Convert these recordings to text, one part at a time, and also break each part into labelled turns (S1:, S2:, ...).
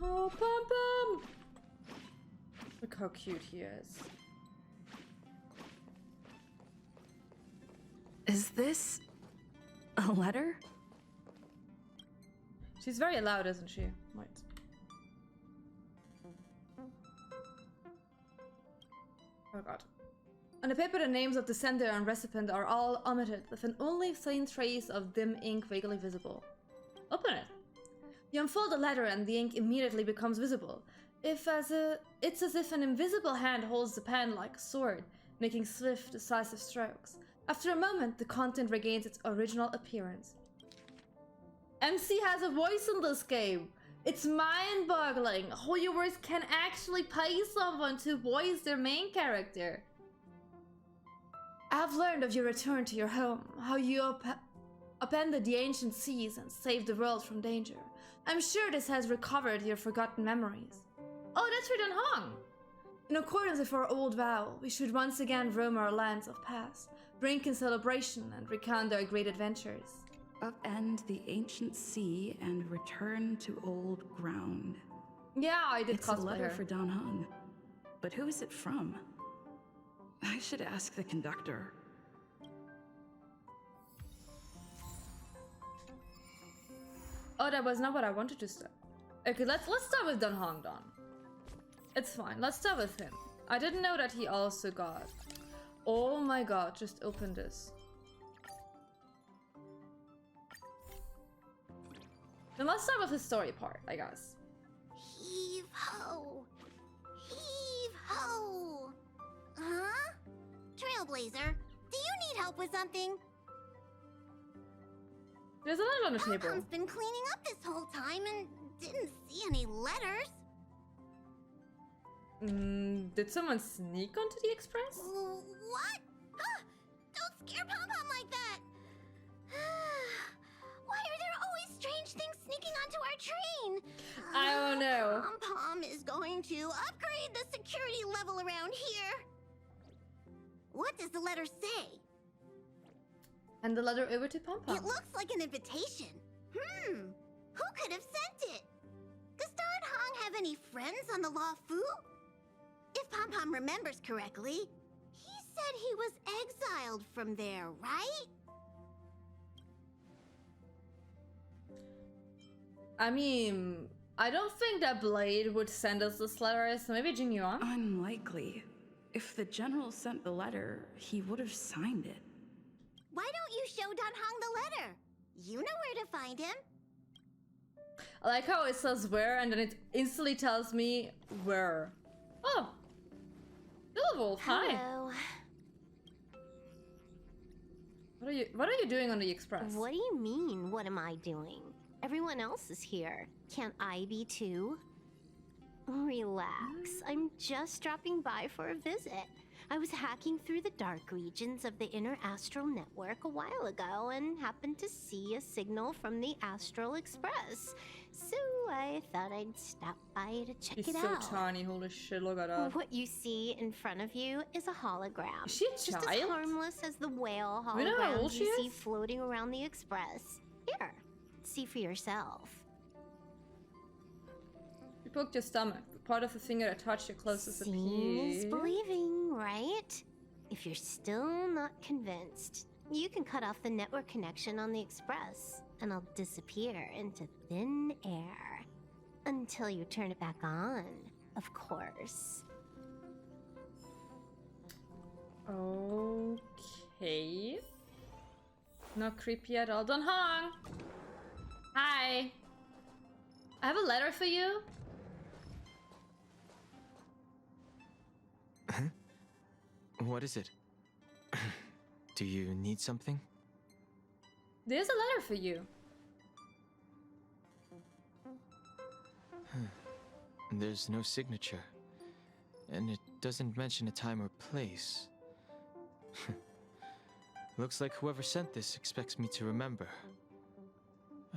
S1: Oh, Pom Pom! Look how cute he is.
S2: Is this a letter?
S1: She's very loud, isn't she? Wait. Oh god. On the paper, the names of the sender and recipient are all omitted, with an only faint trace of dim ink vaguely visible. Open it. You unfold the letter and the ink immediately becomes visible. It's as if an invisible hand holds the pen like a sword, making swift, decisive strokes. After a moment, the content regains its original appearance. MC has a voice in this game! It's mind-boggling! Hoyoverse can actually pay someone to voice their main character! I have learned of your return to your home, how you upended the ancient seas and saved the world from danger. I'm sure this has recovered your forgotten memories. Oh, that's written Hong! In accordance with our old vow, we should once again roam our lands of past, drink in celebration and recount our great adventures.
S2: Upend the ancient sea and return to old ground.
S1: Yeah, I did
S2: It's a
S1: cosplay
S2: letter
S1: her.
S2: for Don Hung. But who is it from? I should ask the conductor.
S1: Oh, that was not what I wanted to start. Okay, let's start with Don Hong Don. It's fine. Let's start with him. I didn't know that he also got. Oh my god, just open this. Then let's start with the story part, I guess.
S3: Heave ho! Heave ho! Huh? Trailblazer, do you need help with something?
S1: There's a letter on the table.
S3: Pom-Pom's been cleaning up this whole time and didn't see any letters.
S1: Did someone sneak onto the express?
S3: What? Don't scare Pom-Pom like that! Why are there always strange things sneaking onto our train?
S1: I don't know.
S3: Pom-Pom is going to upgrade the security level around here. What does the letter say?
S1: And the letter over to Pom Pom.
S3: It looks like an invitation. Who could have sent it? Does Don Hong have any friends on the Law Fu? If Pom Pom remembers correctly, he said he was exiled from there, right?
S1: I mean, I don't think that Blade would send us this letter, so maybe Jing Yuan?
S2: Unlikely. If the general sent the letter, he would have signed it.
S3: Why don't you show Don Hong the letter? You know where to find him.
S1: I like how it says where and then it instantly tells me where. Oh! Hello, Wolf, hi!
S4: Hello.
S1: What are you doing on the express?
S4: What do you mean, what am I doing? Everyone else is here. Can't I be too? Relax. I'm just dropping by for a visit. I was hacking through the dark regions of the inner astral network a while ago and happened to see a signal from the Astral Express. So I thought I'd stop by to check
S1: She's
S4: it
S1: so
S4: out.
S1: tiny, holy shit, look at that.
S4: What you see in front of you is a hologram.
S1: Is she a
S4: Just as
S1: child?
S4: harmless as the whale
S1: We know how old
S4: holograms
S1: she
S4: you see
S1: is?
S4: floating around the Express. Here, see for yourself.
S1: You poked your stomach. The part of the finger that touched your closest
S4: Seeing is
S1: appeal.
S4: believing, right? If you're still not convinced, you can cut off the network connection on the Express, and I'll disappear into thin air. Until you turn it back on, of course.
S1: Okay. Not creepy at all. Don Hong! Hi! I have a letter for you.
S5: Huh? What is it? Do you need something?
S1: There's a letter for you.
S5: There's no signature. And it doesn't mention a time or place. Looks like whoever sent this expects me to remember.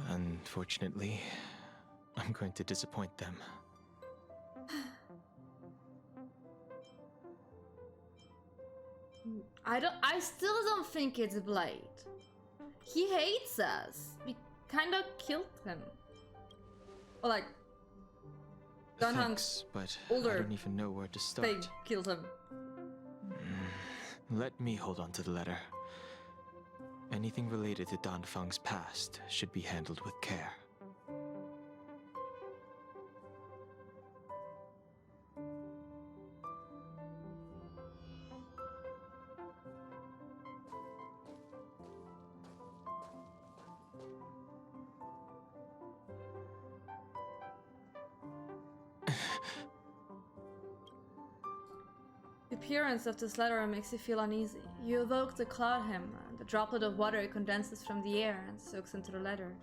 S5: Unfortunately, I'm going to disappoint them.
S1: I still don't think it's Blade. He hates us. We kind of killed him. Or like, Don Hunk's
S5: Thanks, but
S1: older
S5: I don't even know where to start.
S1: thing killed him.
S5: Let me hold on to the letter. Anything related to Don Feng's past should be handled with care.
S1: The appearance of this letter makes you feel uneasy. You evoke the cloud hymn, and the droplet of water condenses from the air and soaks into the letter.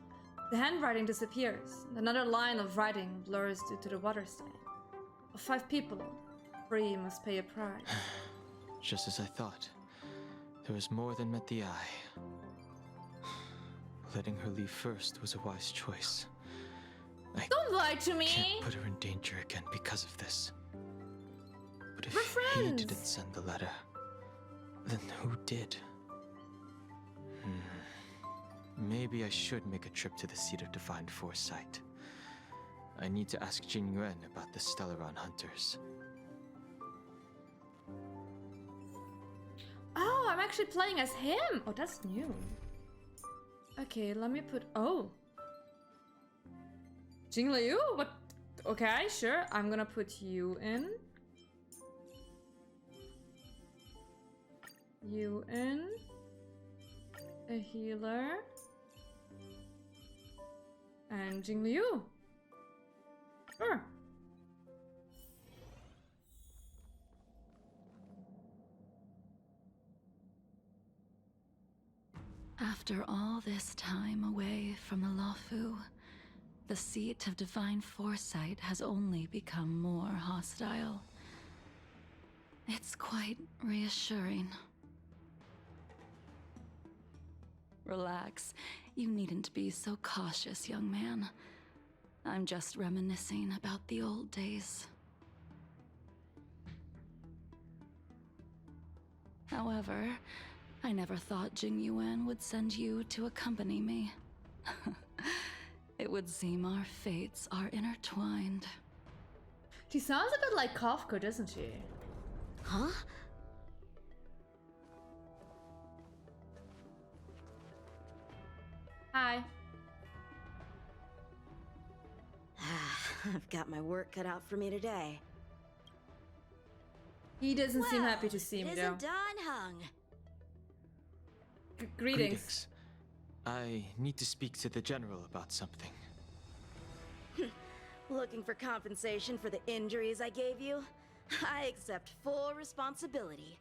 S1: The handwriting disappears, and another line of writing blurs due to the water stain. Of 5 people, 3 must pay a price.
S5: Just as I thought. There was more than met the eye. Letting her leave first was a wise choice. I
S1: Don't lie to me!
S5: can't put her in danger again because of this. But if
S1: We're
S5: he
S1: friends.
S5: didn't send the letter, then who did? Maybe I should make a trip to the seat of divine foresight. I need to ask Jing Yuan about the Stellaron hunters.
S1: Oh, I'm actually playing as him! Oh, that's new. Okay, let me put... Oh. Jing Liu? What? Okay, sure. I'm gonna put you in. You in. A healer. And Jing Liu. Sure.
S2: After all this time away from the Luofu, the seat of divine foresight has only become more hostile. It's quite reassuring. Relax. You needn't be so cautious, young man. I'm just reminiscing about the old days. However, I never thought Jing Yuan would send you to accompany me. It would seem our fates are intertwined.
S1: She sounds a bit like Kafka, doesn't she?
S3: Huh?
S1: Hi.
S6: I've got my work cut out for me today.
S1: He doesn't seem happy to see me,
S6: it
S1: though.
S6: isn't Don Hung.
S1: Greetings.
S5: I need to speak to the general about something.
S6: Looking for compensation for the injuries I gave you? I accept full responsibility.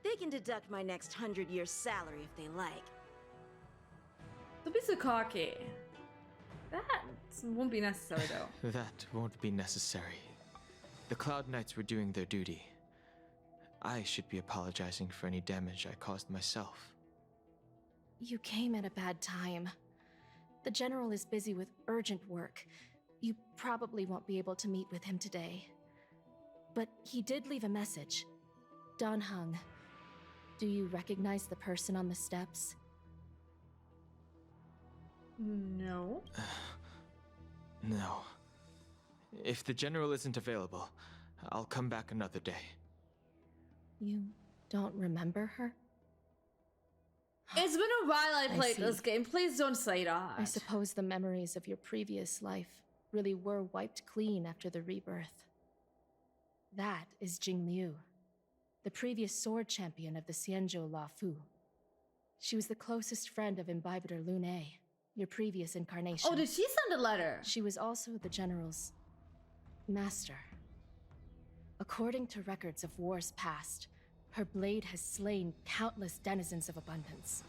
S6: They can deduct my next 100 years' salary if they like.
S1: Don't be so cocky. That won't be necessary, though.
S5: That won't be necessary. The Cloud Knights were doing their duty. I should be apologizing for any damage I caused myself.
S7: You came at a bad time. The General is busy with urgent work. You probably won't be able to meet with him today. But he did leave a message. Don Hung, do you recognize the person on the steps?
S1: No.
S5: No. If the general isn't available, I'll come back another day.
S7: You don't remember her?
S1: It's been a while I
S7: I
S1: played
S7: see.
S1: this game. Please don't say that.
S7: I suppose the memories of your previous life really were wiped clean after the rebirth. That is Jing Liu, the previous sword champion of the Xianzhou Luofu. She was the closest friend of Imbibitor Lune, your previous incarnation.
S1: Oh, did she send a letter?
S7: She was also the General's master. According to records of wars past, her blade has slain countless denizens of abundance.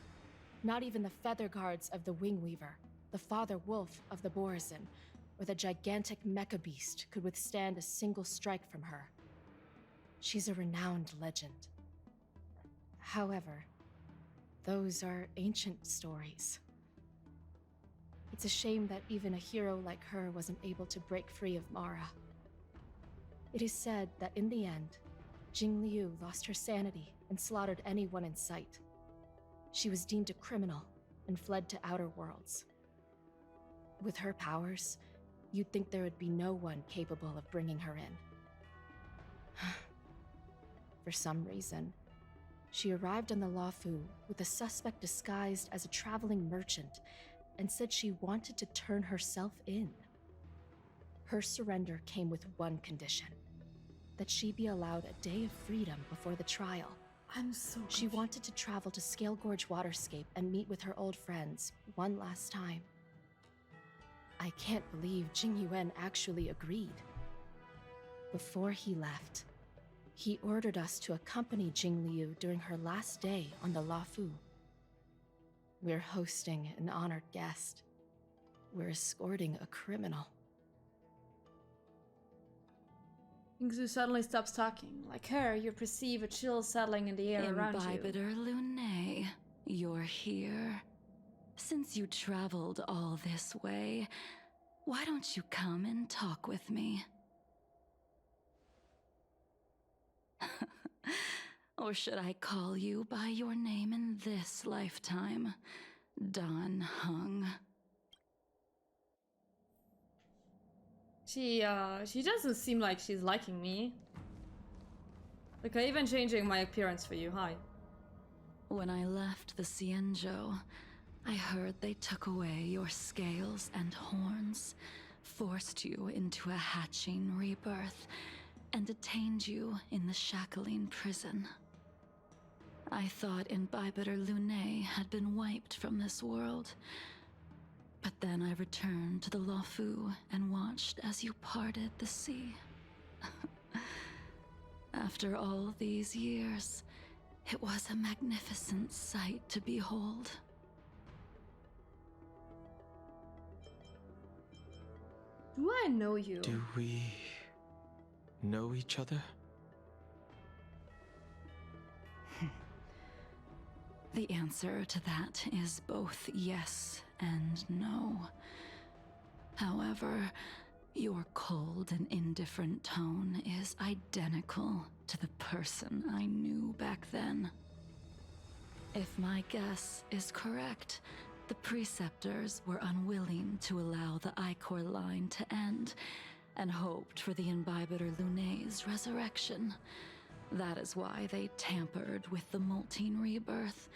S7: Not even the feather guards of the Wingweaver, the father wolf of the Borazon, or the gigantic mecha beast could withstand a single strike from her. She's a renowned legend. However, those are ancient stories. It's a shame that even a hero like her wasn't able to break free of Mara. It is said that in the end, Jing Liu lost her sanity and slaughtered anyone in sight. She was deemed a criminal and fled to outer worlds. With her powers, you'd think there would be no one capable of bringing her in. For some reason, she arrived on the Luofu with a suspect disguised as a traveling merchant and said she wanted to turn herself in. Her surrender came with one condition: that she be allowed a day of freedom before the trial.
S1: I'm so
S7: She
S1: confused.
S7: wanted to travel to Scale Gorge Waterscape and meet with her old friends one last time. I can't believe Jing Yuan actually agreed. Before he left, he ordered us to accompany Jing Liu during her last day on the Luofu. We're hosting an honored guest. We're escorting a criminal.
S1: Xu suddenly stops talking. Like her, you perceive a chill settling in the air around you.
S2: Imbibiter Lunae, you're here. Since you traveled all this way, why don't you come and talk with me? Or should I call you by your name in this lifetime? Dan Heng.
S1: She doesn't seem like she's liking me. Like, I'm even changing my appearance for you, hi.
S2: When I left the Xianzhou, I heard they took away your scales and horns, forced you into a hatching rebirth, and detained you in the Caelynx prison. I thought Imbibiter Lunae had been wiped from this world. But then I returned to the Luofu and watched as you parted the sea. After all these years, it was a magnificent sight to behold.
S1: Do I know you?
S5: Do we know each other?
S2: The answer to that is both yes and no. However, your cold and indifferent tone is identical to the person I knew back then. If my guess is correct, the Preceptors were unwilling to allow the Ichor line to end, and hoped for the Imbibiter Lunae's resurrection. That is why they tampered with the molting rebirth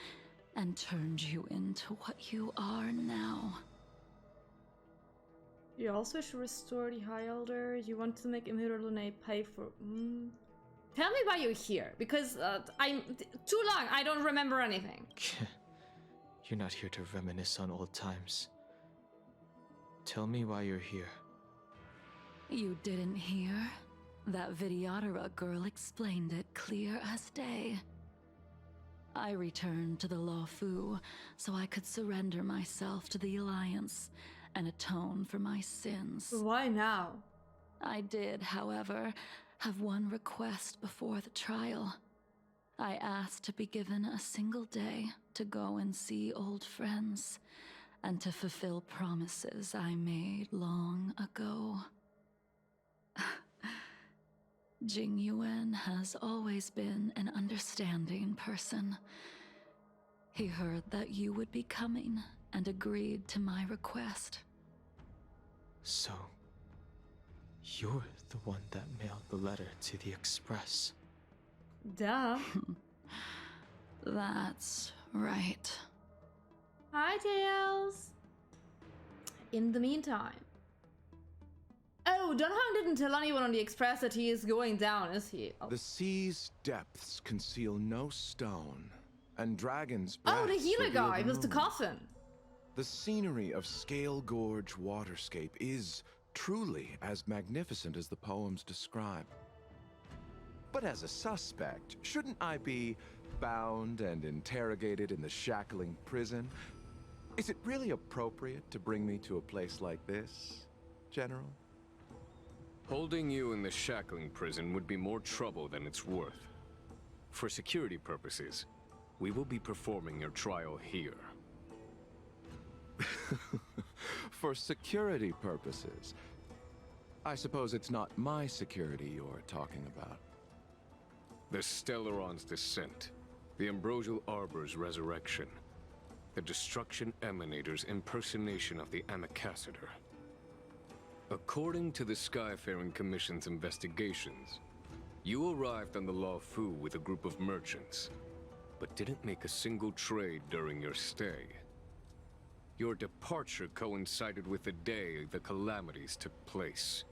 S2: and turned you into what you are now.
S1: You also wish to restore the High Elder. You want to make Infinita Lunae pay for... Tell me why you're here, because I'm... Too long, I don't remember anything.
S5: You're not here to reminisce on old times. Tell me why you're here.
S2: You didn't hear? That Vidyadhara girl explained it clear as day. I returned to the Luofu so I could surrender myself to the Alliance and atone for my sins.
S1: Why now?
S2: I did, however, have one request before the trial. I asked to be given a single day to go and see old friends, and to fulfill promises I made long ago. Jing Yuan has always been an understanding person. He heard that you would be coming and agreed to my request.
S5: So, you're the one that mailed the letter to the Express.
S1: Duh.
S2: That's right.
S1: Hi, Tails. In the meantime. Oh, Dunham didn't tell anyone on the Express that he is going down, is he? Oh,
S8: The sea's depths conceal no stone, and dragons'
S1: oh the
S8: breaths
S1: healer
S8: reveal
S1: guy with the
S8: moon.
S1: coffin.
S8: The scenery of Scale Gorge Waterscape is truly as magnificent as the poems describe. But as a suspect, shouldn't I be bound and interrogated in the shackling prison? Is it really appropriate to bring me to a place like this, General?
S9: Holding you in the shackling prison would be more trouble than it's worth. For security purposes, we will be performing your trial here.
S8: For security purposes. I suppose it's not my security you're talking about.
S9: The Stellaron's descent, the Ambrosial Arbor's resurrection, the Destruction Emanator's impersonation of the Amicassator. According to the Skyfaring Commission's investigations, you arrived on the Luofu with a group of merchants, but didn't make a single trade during your stay. Your departure coincided with the day the calamities took place.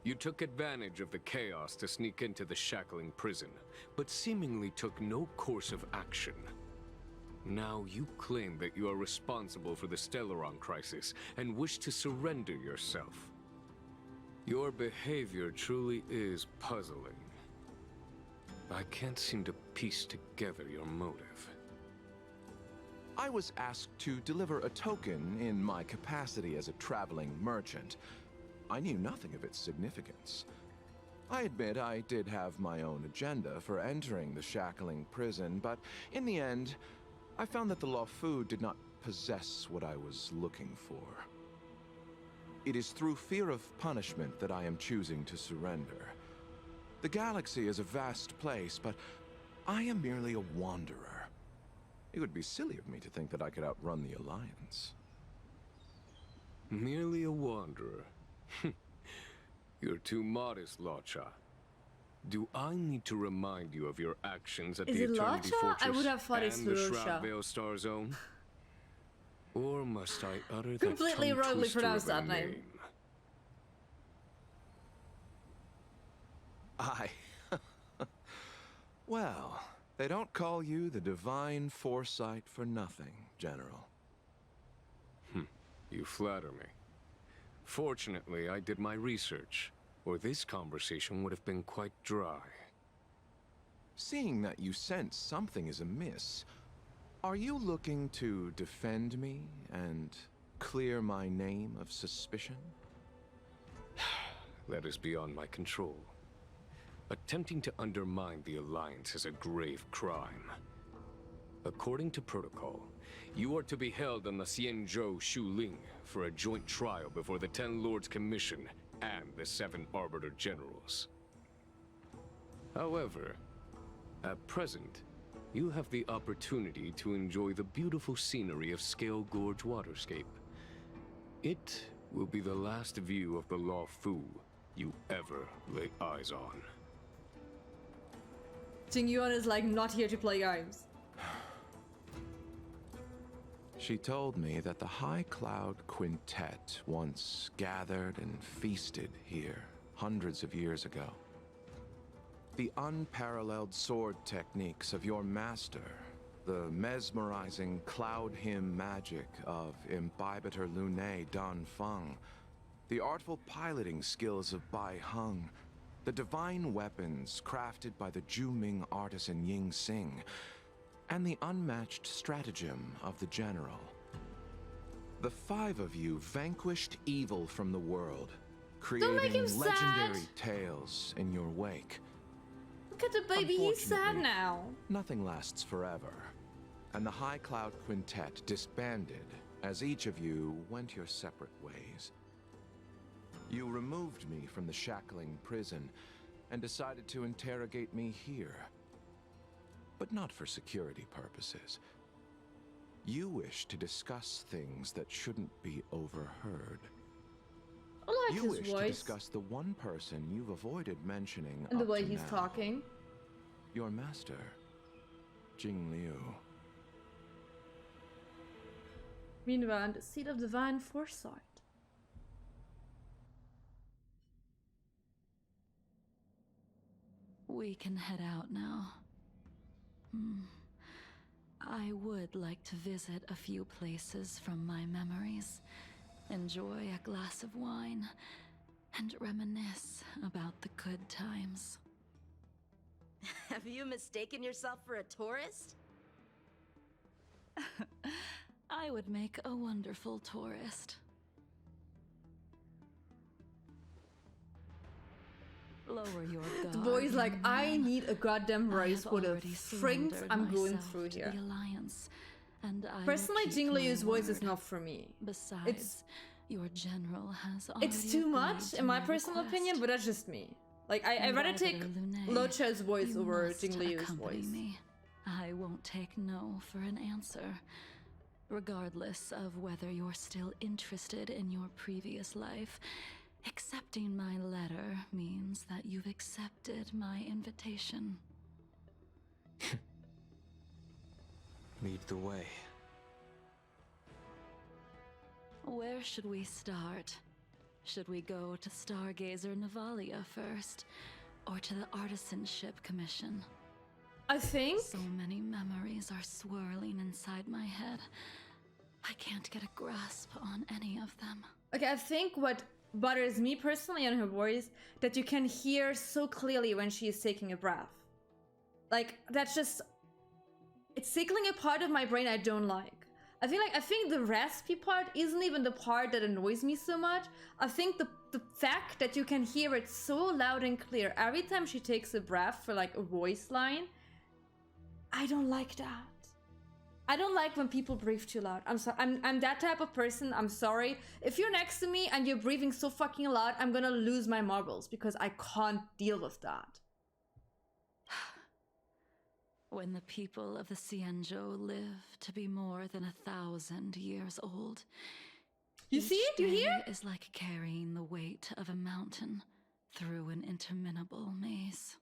S9: You took advantage of the chaos to sneak into the shackling prison, but seemingly took no course of action. Now you claim that you are responsible for the Stellaron crisis and wish to surrender yourself. Your behavior truly is puzzling. I can't seem to piece together your motive.
S8: I was asked to deliver a token in my capacity as a traveling merchant. I knew nothing of its significance. I admit I did have my own agenda for entering the shackling prison, but in the end, I found that the Luofu did not possess what I was looking for. It is through fear of punishment that I am choosing to surrender. The galaxy is a vast place, but I am merely a wanderer. It would be silly of me to think that I could outrun the Alliance.
S9: Merely a wanderer? You're too modest, Locha. Do I need to remind you of your actions at
S1: Is
S9: the
S1: it
S9: Eternity
S1: Locha?
S9: Fortress
S1: I would have thought it's
S9: and the
S1: Lucha.
S9: Shroudvale Star Zone? Or must I utter that
S1: Completely wrongly
S9: tongue-twister
S1: pronounced
S9: of a
S1: that name.
S8: Well, they don't call you the Divine Foresight for nothing, General.
S9: You flatter me. Fortunately, I did my research, or this conversation would have been quite dry.
S8: Seeing that you sense something is amiss, are you looking to defend me and clear my name of suspicion?
S9: That is beyond my control. Attempting to undermine the Alliance is a grave crime. According to protocol, you are to be held on the Xianzhou Shuling for a joint trial before the Ten Lords Commission and the 7 Arbiter Generals. However, at present, you have the opportunity to enjoy the beautiful scenery of Scale Gorge Waterscape. It will be the last view of the Luofu you ever lay eyes on.
S1: Jingyuan is like not here to play games.
S8: She told me that the High Cloud Quintet once gathered and feasted here hundreds of years ago. The unparalleled sword techniques of your master, the mesmerizing cloud hymn magic of Imbibitor Lunae Dan Feng, the artful piloting skills of Bai Heng, the divine weapons crafted by the Juming artisan Ying Xing, and the unmatched stratagem of the General. The 5 of you vanquished evil from the world, creating
S1: make him sad.
S8: legendary tales in your wake.
S1: Look at the baby, he's sad
S8: Unfortunately,
S1: now.
S8: Nothing lasts forever, and the High Cloud Quintet disbanded as each of you went your separate ways. You removed me from the shackling prison and decided to interrogate me here. But not for security purposes. You wish to discuss things that shouldn't be overheard.
S1: I like
S8: You
S1: his
S8: wish to
S1: voice
S8: discuss the one person you've avoided mentioning
S1: and the
S8: up
S1: way
S8: to
S1: he's
S8: now.
S1: talking.
S8: Your master, Jing Liu.
S1: Meanwhile, the seat of divine foresight.
S2: We can head out now. I would like to visit a few places from my memories, enjoy a glass of wine, and reminisce about the good times.
S6: Have you mistaken yourself for a tourist?
S2: I would make a wonderful tourist. Lower your guard.
S1: The boy's like,
S2: young
S1: I
S2: man.
S1: need a goddamn
S2: I
S1: raise
S2: have
S1: for the
S2: already
S1: frinks
S2: surrendered
S1: I'm going
S2: myself
S1: through
S2: to
S1: here.
S2: the Alliance, and I will
S1: Personally,
S2: keep
S1: Jing
S2: my
S1: Liu's voice is
S2: word.
S1: not for me.
S2: Besides, your general has already
S1: It's too
S2: agreed
S1: much,
S2: to
S1: in my personal opinion,
S2: request.
S1: but that's just me. Like, I'd rather take Locha's voice
S2: You
S1: over
S2: must
S1: Jing Liu's
S2: accompany
S1: voice.
S2: me. I won't take no for an answer. Regardless of whether you're still interested in your previous life, accepting my letter means that you've accepted my invitation.
S5: Lead the way.
S2: Where should we start? Should we go to Stargazer Navalia first, or to the Artisanship Commission?
S1: I think
S2: So many memories are swirling inside my head. I can't get a grasp on any of them.
S1: okay, I think what bothers me personally on her voice that you can hear so clearly when she is taking a breath. Like that's just it's tickling a part of my brain I don't like. I think the raspy part isn't even the part that annoys me so much. I think the fact that you can hear it so loud and clear every time she takes a breath for like a voice line, I don't like that. I don't like when people breathe too loud. I'm sorry. I'm that type of person. I'm sorry. If you're next to me and you're breathing so fucking loud, I'm gonna lose my marbles because I can't deal with that.
S2: When the people of the Cienjo live to be more than 1,000 years old,
S1: You see it? You
S2: each
S1: hear?
S2: day is like carrying the weight of a mountain through an interminable maze.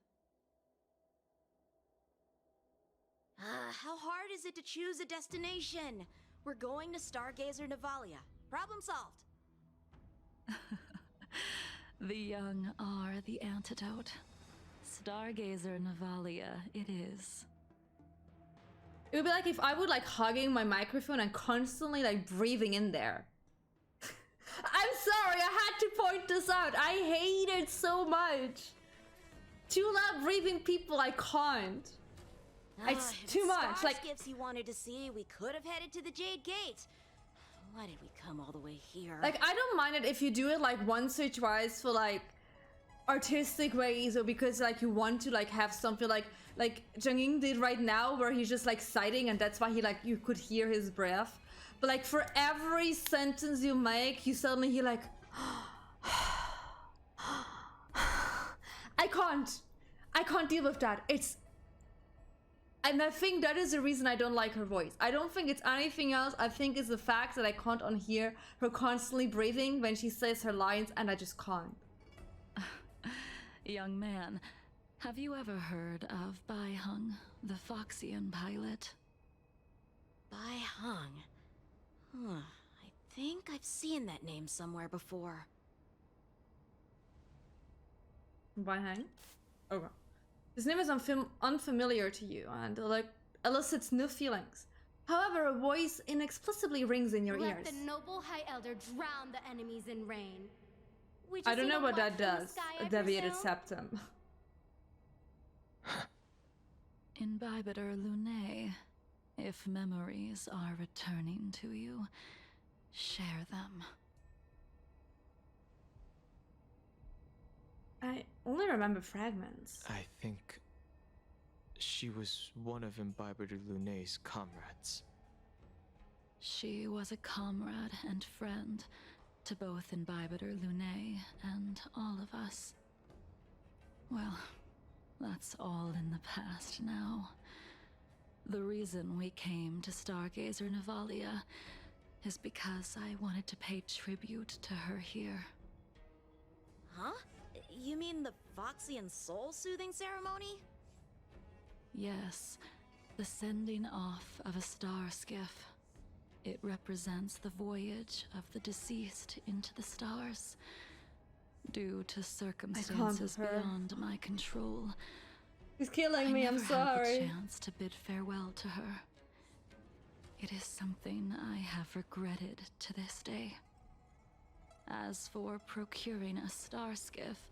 S6: How hard is it to choose a destination? We're going to Stargazer Navalia. Problem solved.
S2: The young are the antidote. Stargazer Navalia it is.
S1: It would be like if I would like hugging my microphone and constantly like breathing in there. I'm sorry, I had to point this out. I hate it so much. Too loud breathing people, I can't. It's
S6: If
S1: too much.
S6: Star
S1: Like,
S6: skiffs he wanted to see, we could have headed to the Jade Gate. Why did we come all the way here?
S1: I don't mind it if you do it like once or twice for like artistic ways, or because like you want to like have something like Jung did right now, where he's just like sighting and that's why he like you could hear his breath. But like for every sentence you make, you suddenly hear like I can't deal with that. And I think that is the reason I don't like her voice. I don't think it's anything else. I think it's the fact that I can't unhear her constantly breathing when she says her lines, and I just can't.
S2: Young man, have you ever heard of Bai Hung, the Foxian pilot?
S6: Bai Hung. I think I've seen that name somewhere before.
S1: By Hang? Okay. His name is unfamiliar to you and like elicits no feelings. However, a voice inexplicably rings in your
S10: Let
S1: ears.
S10: the noble High Elder drown the enemies in rain. We
S1: I
S10: just
S1: don't
S10: need
S1: know
S10: a
S1: what that
S10: watch from the
S1: does.
S10: sky,
S1: A
S10: I
S1: deviated
S10: presume?
S1: septum.
S2: Imbibiter Lunae, if memories are returning to you, share them.
S1: I only remember fragments.
S5: I think she was one of Imbibiter Lunae's comrades.
S2: She was a comrade and friend to both Imbibiter Lunae and all of us. Well, that's all in the past now. The reason we came to Stargazer Navalia is because I wanted to pay tribute to her here.
S6: Huh? You mean the Foxian soul-soothing ceremony?
S2: Yes, the sending off of a star skiff. It represents the voyage of the deceased into the stars. Due to circumstances
S1: with her.
S2: beyond my control,
S1: He's killing me,
S2: I
S1: I'm
S2: never had the
S1: sorry.
S2: chance to bid farewell to her. It is something I have regretted to this day. As for procuring a star skiff,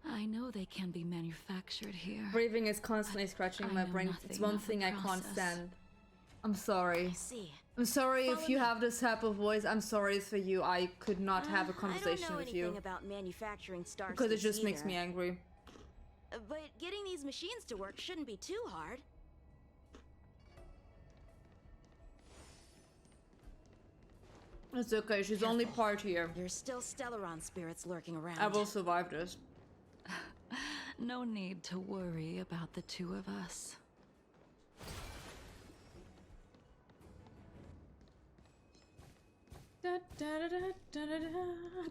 S2: I know they can be manufactured here.
S1: Breathing is constantly scratching
S2: I
S1: my
S2: know
S1: brain.
S2: nothing
S1: It's one
S2: of the
S1: thing I can't
S2: process.
S1: stand. I'm sorry.
S6: I see.
S1: I'm sorry if
S6: Follow
S1: you
S6: me.
S1: have this type of voice. I'm sorry for you. I could not have a
S6: I
S1: conversation
S6: don't know
S1: with
S6: anything
S1: you.
S6: about manufacturing star
S1: Because it
S6: skiffs
S1: just makes
S6: either.
S1: me angry.
S6: But getting these machines to work shouldn't be too hard.
S1: It's okay, she's only part here.
S6: There's still Stellaron spirits lurking around.
S1: I will survive this.
S2: No need to worry about the two of us.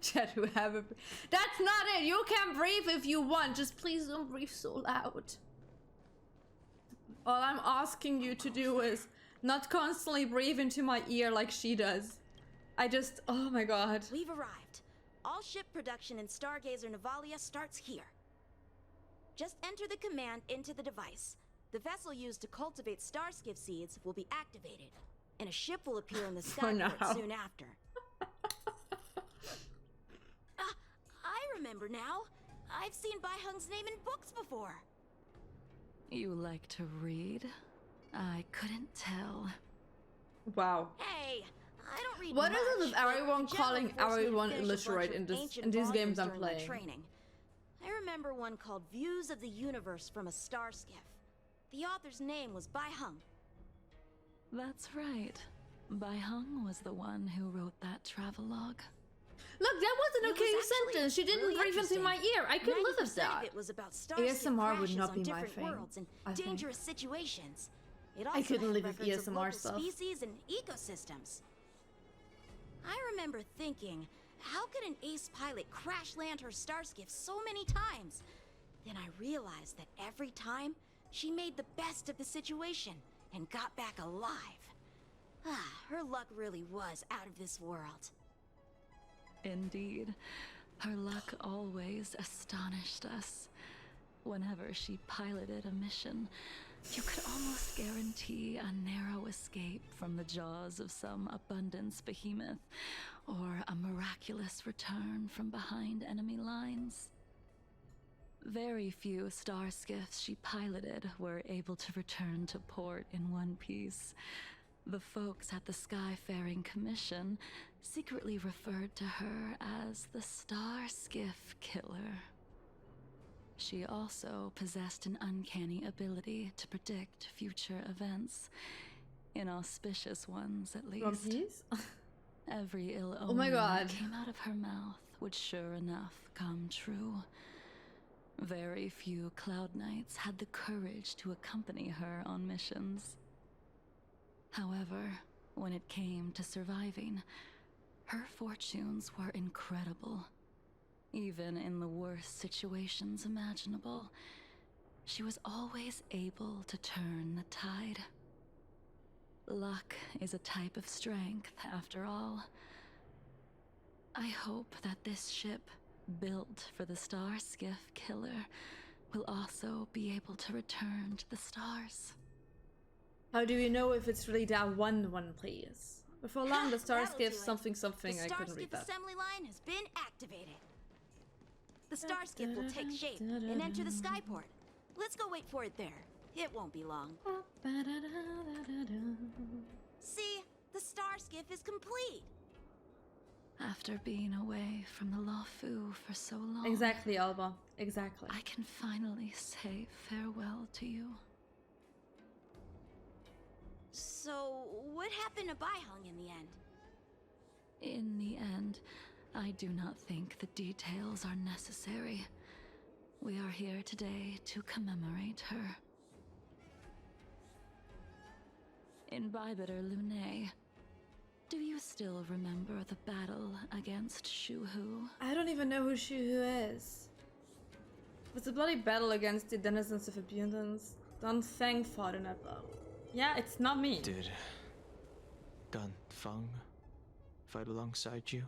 S1: Chat, who have a... That's not it! You can breathe if you want, just please don't breathe so loud. All I'm asking you to do is not constantly breathe into my ear like she does. I just... oh my god.
S6: We've arrived. All ship production in Stargazer Navalia starts here. Just enter the command into the device. The vessel used to cultivate starskiff seeds will be activated, and a ship will appear in the skyport soon after. I remember now. I've seen Bai Hung's name in books before.
S2: You like to read? I couldn't tell.
S1: Wow.
S6: Hey, I don't read
S1: What
S6: much,
S1: is it with everyone
S6: but General
S1: calling
S6: forced me to
S1: everyone
S6: finish a bunch
S1: illiterate
S6: of
S1: in
S6: ancient
S1: these games
S6: volumes
S1: I'm
S6: during my
S1: playing?
S6: training. I remember one called Views of the Universe from a Star Skiff. The author's name was Bai Hung.
S2: That's right. Bai Hung was the one who wrote that travelogue.
S1: Look, that was an
S6: It
S1: okay
S6: was actually
S1: sentence. She didn't
S6: really
S1: breathe into my ear. I could live with
S6: 90%
S1: that.
S6: of it was about starship
S1: ASMR would
S6: crashes
S1: not
S6: on
S1: be my
S6: different
S1: thing,
S6: worlds and
S1: I think.
S6: dangerous situations. It also
S1: couldn't
S6: had
S1: live with
S6: records of
S1: ASMR
S6: local
S1: stuff.
S6: species and ecosystems. I remember thinking, how could an ace pilot crash land her starskiff so many times? Then I realized that every time, she made the best of the situation and got back alive. Her luck really was out of this world.
S2: Indeed. Her luck always astonished us. Whenever she piloted a mission, you could almost guarantee a narrow escape from the jaws of some abundance behemoth, or a miraculous return from behind enemy lines. Very few star skiffs she piloted were able to return to port in one piece. The folks at the Skyfaring Commission secretly referred to her as the Star Skiff Killer. She also possessed an uncanny ability to predict future events, inauspicious ones at least.
S1: One Piece?
S2: Every ill
S1: Oh my
S2: omen
S1: god.
S2: that came out of her mouth would sure enough come true. Very few Cloud Knights had the courage to accompany her on missions. However, when it came to surviving, her fortunes were incredible. Even in the worst situations imaginable, she was always able to turn the tide. Luck is a type of strength, after all. I hope that this ship, built for the Star Skiff Killer, will also be able to return to the stars.
S1: How do we know if it's really that one, please? Before long, the Star
S6: That'll
S1: Skiff
S6: do it.
S1: something.
S6: The
S1: I couldn't read
S6: Starskiff
S1: that.
S6: assembly line has been activated. The Starskiff will take shape and enter the skyport. Let's go wait for it there. It won't be long. See, the Starskiff is complete.
S2: After being away from the Lawfu for so long,
S1: Exactly, Alba. Exactly.
S2: I can finally say farewell to you.
S6: So, what happened to Bai Hung in the end?
S2: In the end, I do not think the details are necessary. We are here today to commemorate her. In Bibiter Lune, do you still remember the battle against Shuhu?
S1: I don't even know who Shuhu is. It was a bloody battle against the denizens of abundance. Don Feng fought in it though. Yeah, it's not me.
S5: Did Dan Feng fight alongside you?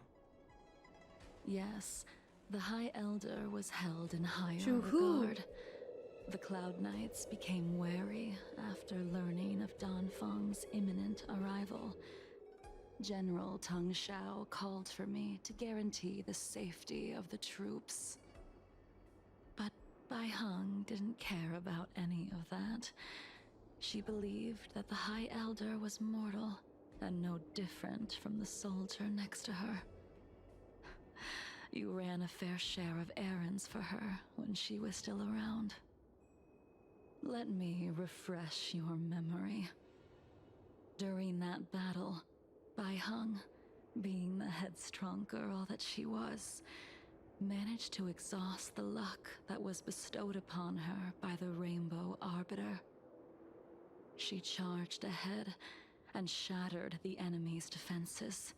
S2: Yes, the High Elder was held in higher
S1: Shuhu.
S2: regard. The Cloud Knights became wary after learning of Dan Feng's imminent arrival. General Tang Xiao called for me to guarantee the safety of the troops. But Bai Hung didn't care about any of that. She believed that the High Elder was mortal and no different from the soldier next to her. You ran a fair share of errands for her when she was still around. Let me refresh your memory. During that battle, Bai Hung, being the headstrong girl that she was, managed to exhaust the luck that was bestowed upon her by the Rainbow Arbiter. She charged ahead and shattered the enemy's defenses,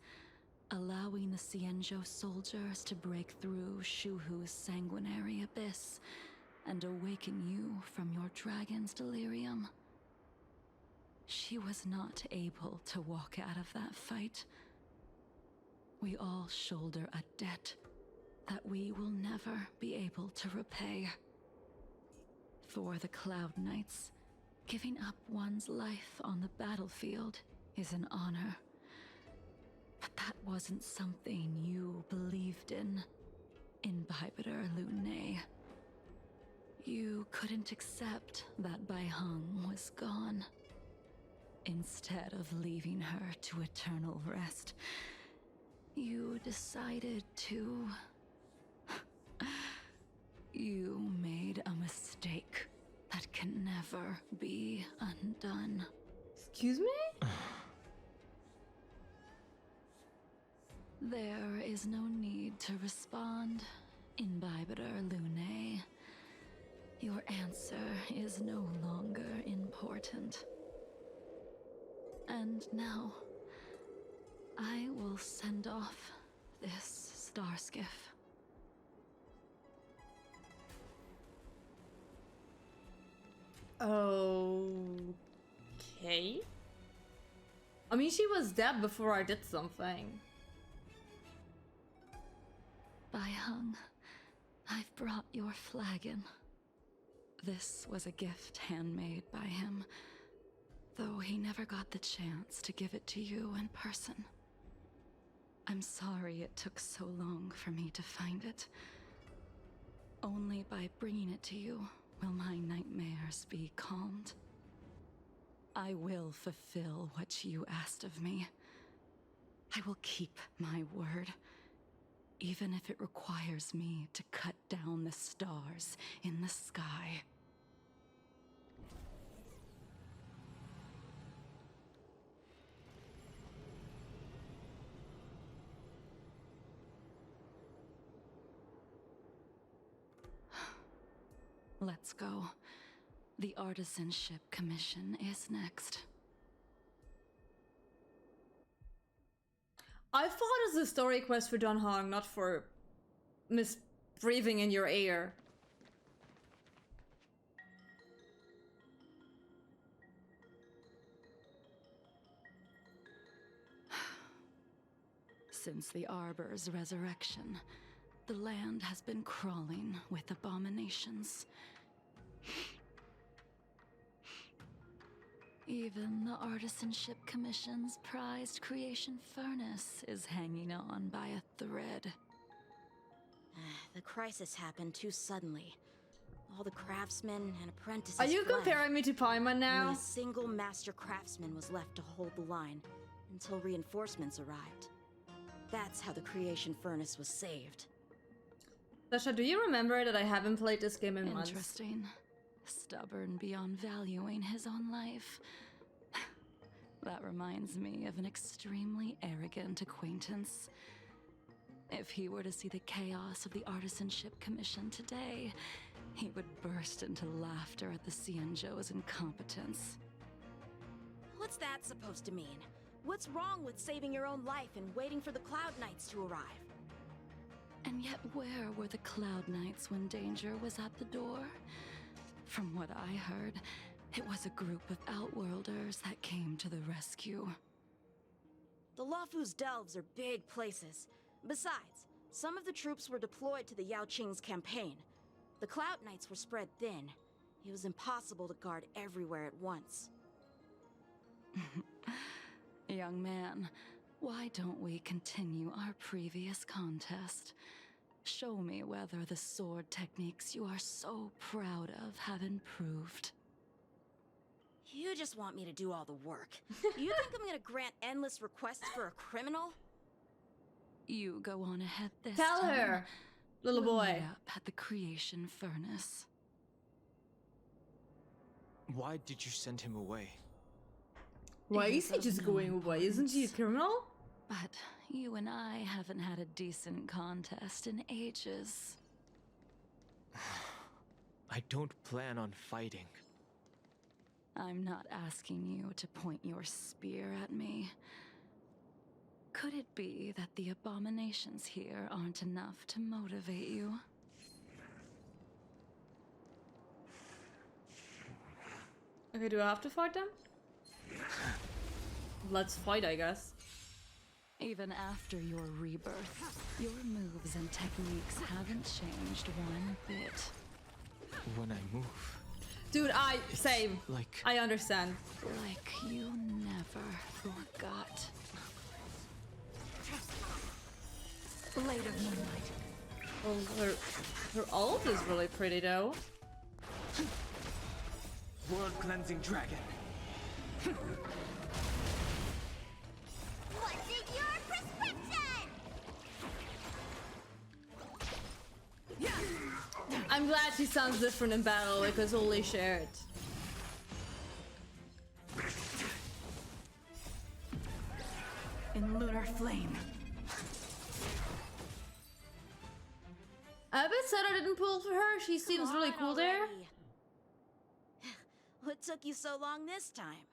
S2: allowing the Cienjo soldiers to break through Shuhu's sanguinary abyss and awaken you from your dragon's delirium. She was not able to walk out of that fight. We all shoulder a debt that we will never be able to repay. For the Cloud Knights, giving up one's life on the battlefield is an honor. But that wasn't something you believed in, Imbibitor Lunae. You couldn't accept that Bai Heng was gone. Instead of leaving her to eternal rest, you decided to... You made a mistake that can never be undone.
S1: Excuse me?
S2: There is no need to respond, Imbibitor Lunae. Your answer is no longer important. And now, I will send off this star skiff.
S1: Okay. I mean, she was dead before I did something.
S2: Bai Heng, I've brought your flagon. This was a gift handmade by him, though he never got the chance to give it to you in person. I'm sorry it took so long for me to find it. Only by bringing it to you will my nightmares be calmed. I will fulfill what you asked of me. I will keep my word, even if it requires me to cut down the stars in the sky. Let's go. The Artisanship Commission is next.
S1: I thought it was a story quest for Don Hong, not for breathing in your ear.
S2: Since the Arbor's resurrection, the land has been crawling with abominations. Even the Artisanship Commission's prized creation furnace is hanging on by a thread.
S6: The crisis happened too suddenly. All the craftsmen and apprentices
S1: Are you
S6: fled.
S1: comparing me to Paimon now?
S6: Only a single master craftsman was left to hold the line until reinforcements arrived. That's how the creation furnace was saved.
S1: Sasha, do you remember that I haven't played this game in months?
S2: Interesting. Stubborn beyond valuing his own life. That reminds me of an extremely arrogant acquaintance. If he were to see the chaos of the Artisanship Commission today, he would burst into laughter at the Cienjo's incompetence.
S6: What's that supposed to mean? What's wrong with saving your own life and waiting for the Cloud Knights to arrive?
S2: And yet where were the Cloud Knights when danger was at the door? From what I heard, it was a group of Outworlders that came to the rescue.
S6: The Luofu's delves are big places. Besides, some of the troops were deployed to the Yao Qing's campaign. The Cloud Knights were spread thin. It was impossible to guard everywhere at once.
S2: Young man, why don't we continue our previous contest? Show me whether the sword techniques you are so proud of have improved.
S6: You just want me to do all the work. You think I'm gonna grant endless requests for a criminal?
S2: You go on ahead this
S1: Tell
S2: time.
S1: her, little
S2: We'll
S1: boy.
S2: meet up at the creation furnace.
S5: Why did you send him away?
S1: Why
S2: It
S1: is he
S2: of
S1: just
S2: no
S1: going away? Isn't he a
S2: importance.
S1: criminal?
S2: But you and I haven't had a decent contest in ages.
S5: I don't plan on fighting.
S2: I'm not asking you to point your spear at me. Could it be that the abominations here aren't enough to motivate you?
S1: Okay, do I have to fight them? Let's fight, I guess.
S2: Even after your rebirth, your moves and techniques haven't changed one bit.
S5: When I move,
S1: Dude, same.
S5: like
S1: I understand.
S2: Like you never forgot. Blade of Moonlight.
S1: Well, her ult is really pretty though.
S11: World cleansing dragon.
S3: What's in your prescription?
S1: I'm glad she sounds different in battle because holy shit.
S2: In lunar flame.
S1: I bet said I didn't pull for her. She seems really cool there.
S6: Already. What took you so long this time?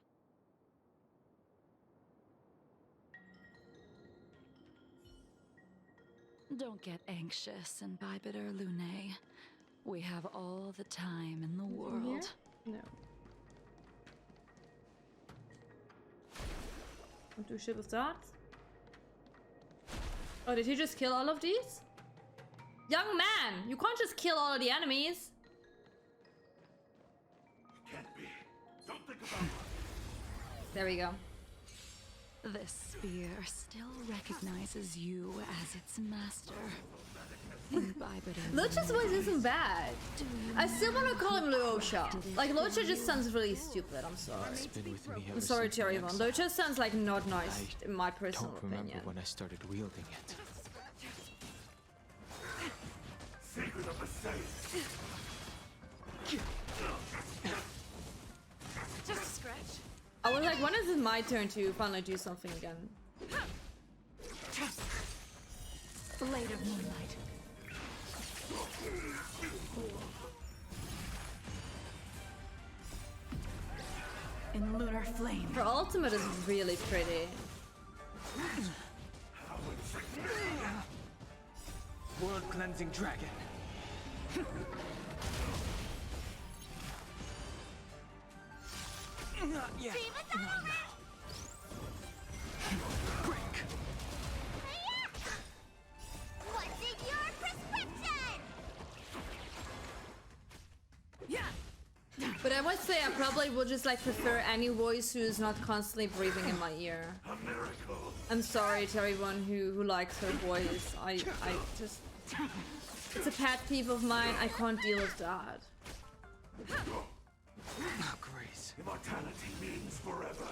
S2: Don't get anxious, Imbibiter Lune. We have all the time in the world.
S1: No. Don't do shit with that. Oh, did he just kill all of these? Young man, you can't just kill all of the enemies.
S12: Can't be. Don't think about it.
S1: There we go.
S2: This spear still recognizes you as its master. Imbibiter
S1: Lucha's voice isn't bad.
S2: Do you
S1: I still want to call him Luosha. Like, Lucha just sounds really stupid, I'm sorry.
S5: it's been with me ever
S1: I'm sorry,
S5: since my
S1: Cherry Von.
S5: exile.
S1: Lucha sounds like not nice, in my personal
S5: Don't remember
S1: opinion.
S5: when I started wielding it.
S12: Secret of the safe.
S6: Just a scratch.
S1: I was like, when is it my turn to finally do something again?
S2: Blade of Moonlight. In lunar flame.
S1: Her ultimate is really pretty.
S11: World cleansing dragon. Yeah. Break.
S3: What's in your prescription?
S1: But I must say, I probably would just like prefer any voice who's not constantly breathing in my ear.
S12: A miracle.
S1: I'm sorry to everyone who likes her voice. I just... It's a pet peeve of mine. I can't deal with that.
S5: Oh, Grace.
S12: Immortality means forever.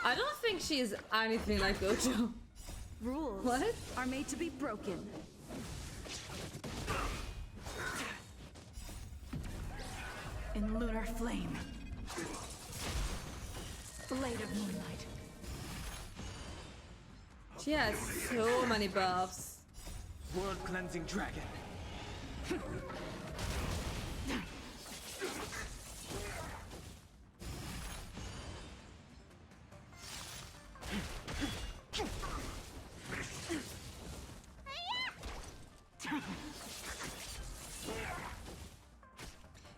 S1: I don't think she's anything like Gojo.
S6: Rules
S1: What?
S6: are made to be broken.
S2: In lunar flame. Blade of Moonlight.
S1: She has so many buffs.
S11: World cleansing dragon.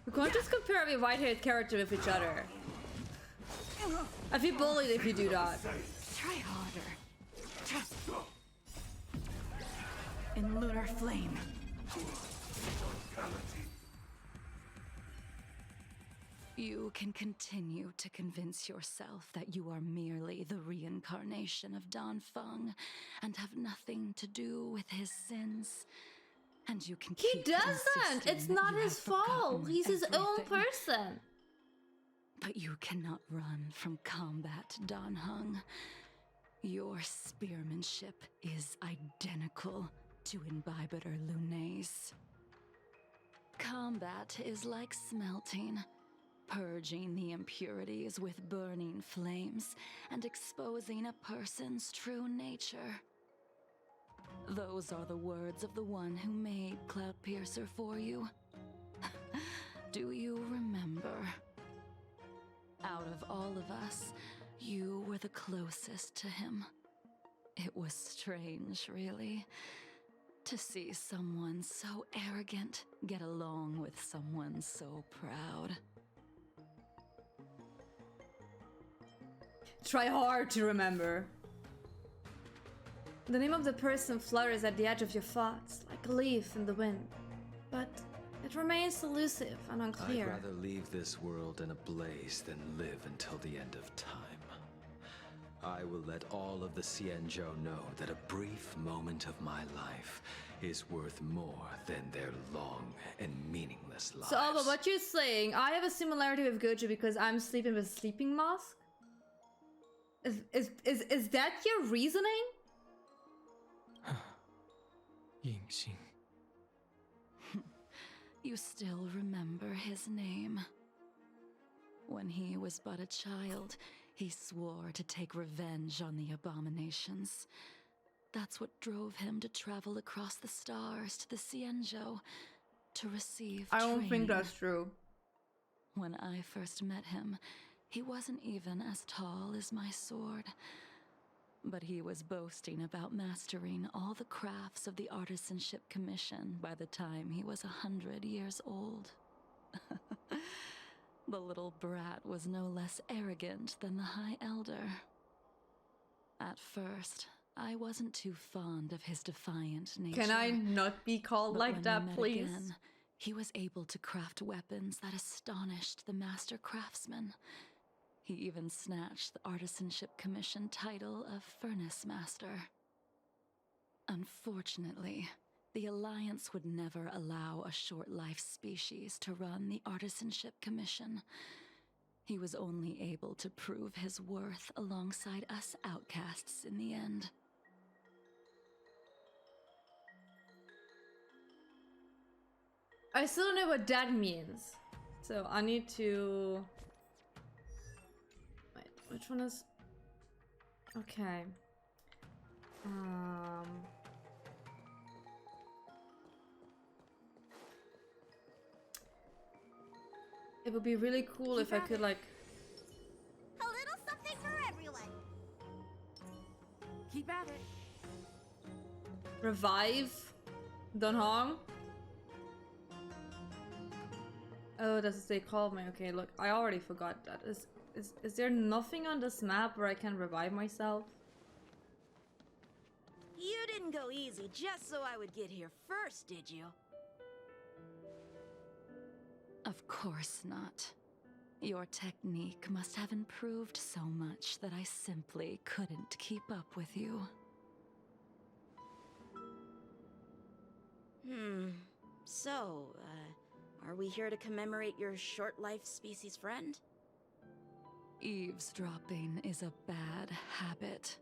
S1: We can't just compare every white-haired character with each other. I feel bullied if you do that.
S2: Try harder. In lunar flame. You can continue to convince yourself that you are merely the reincarnation of Dan Feng and have nothing to do with his sins. And you can
S1: He
S2: keep
S1: doesn't!
S2: insisting
S1: It's
S2: that
S1: not
S2: you have
S1: his fault!
S2: forgotten
S1: He's his own
S2: everything.
S1: person!
S2: But you cannot run from combat, Dan Heng. Your spearmanship is identical to Imbibiter Lune's. Combat is like smelting, purging the impurities with burning flames and exposing a person's true nature. Those are the words of the one who made Cloudpiercer for you. Do you remember? Out of all of us, You were the closest to him. It was strange, really, to see someone so arrogant get along with someone so proud.
S1: Try hard to remember. The name of the person flutters at the edge of your thoughts, like a leaf in the wind. But it remains elusive and unclear.
S13: I'd rather leave this world in a blaze than live until the end of time. I will let all of the Xianzhou know that a brief moment of my life is worth more than their long and meaningless lives.
S1: So, Alba, what you're saying, I have a similarity with Gojo because I'm sleeping with a sleeping mask? Is that your reasoning?
S5: Yingxing.
S2: You still remember his name. When he was but a child, he swore to take revenge on the abominations. That's what drove him to travel across the stars to the Xianzhou to receive
S1: I don't think
S2: training.
S1: that's true.
S2: When I first met him, he wasn't even as tall as my sword. But he was boasting about mastering all the crafts of the Artisanship Commission by the time he was 100 years old. The little brat was no less arrogant than the High Elder. At first, I wasn't too fond of his defiant nature.
S1: Can I not be called
S2: But
S1: like
S2: when
S1: that,
S2: we met
S1: please?
S2: again, he was able to craft weapons that astonished the master craftsmen. He even snatched the Artisanship Commission title of Furnace Master. Unfortunately, the Alliance would never allow a short-life species to run the Artisanship Commission. He was only able to prove his worth alongside us outcasts in the end.
S1: I still don't know what that means. So I need to... Wait, which one is... Okay. It would be really cool if I could like...
S3: A little something for everyone.
S6: Keep at it.
S1: revive Don Hong. Oh, that's what they called me. Okay, look, I already forgot that. Is there nothing on this map where I can revive myself?
S6: You didn't go easy just so I would get here first, did you?
S2: Of course not. Your technique must have improved so much that I simply couldn't keep up with you.
S6: So, are we here to commemorate your short-life species friend?
S2: Eavesdropping is a bad habit.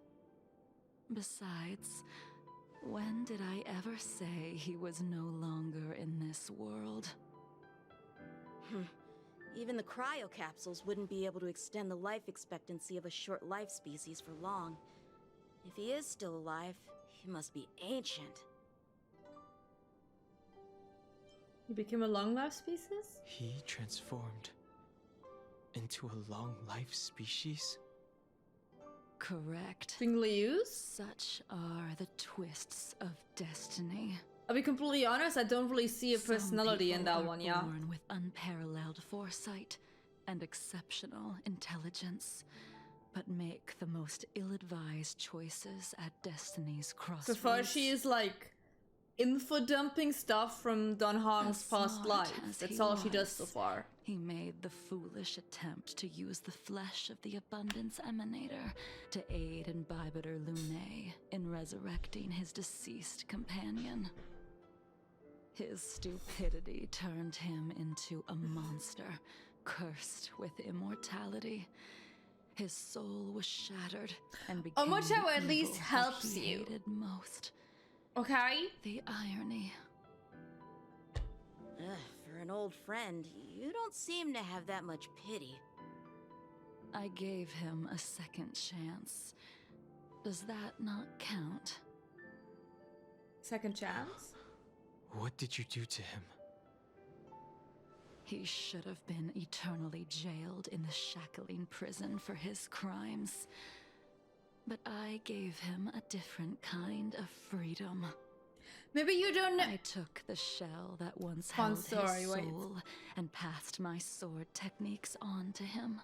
S2: Besides, when did I ever say he was no longer in this world?
S6: Even the cryocapsules wouldn't be able to extend the life expectancy of a short-life species for long. If he is still alive, he must be ancient.
S1: You became a long-life species?
S5: He transformed into a long-life species?
S2: Correct.
S1: Liu's?
S2: Such are the twists of destiny.
S1: I'll be completely honest, I don't really see a personality in that one, yeah.
S2: Born with unparalleled foresight and exceptional intelligence, but make the most ill-advised choices at destiny's crossroads.
S1: So far she is like info-dumping stuff from Don Hong's past life. That's all she does so far.
S2: He made the foolish attempt to use the flesh of the Abundance Emanator to aid in Bibiter Lunae in resurrecting his deceased companion. His stupidity turned him into a monster, cursed with immortality. His soul was shattered and became
S1: Omochao at
S2: the
S1: least
S2: evil
S1: helps
S2: he
S1: you.
S2: hated most.
S1: Okay?
S2: The irony.
S6: For an old friend, you don't seem to have that much pity.
S2: I gave him a second chance. Does that not count?
S1: Second chance?
S5: What did you do to him?
S2: He should have been eternally jailed in the shackling prison for his crimes. But I gave him a different kind of freedom.
S1: Maybe you don't know.
S2: I took the shell that once held his soul and passed my sword techniques on to him.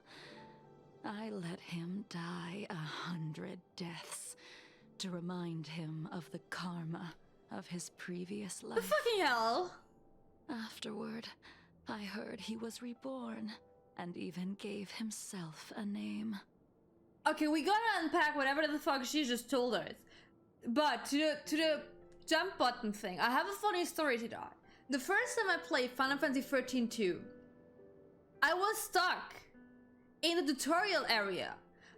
S2: I let him die 100 deaths to remind him of the karma of his previous life.
S1: The fucking hell?
S2: Afterward, I heard he was reborn and even gave himself a name.
S1: Okay, we gotta unpack whatever the fuck she just told us. But to the jump button thing, I have a funny story to that. The first time I played Final Fantasy 13-2, I was stuck in the tutorial area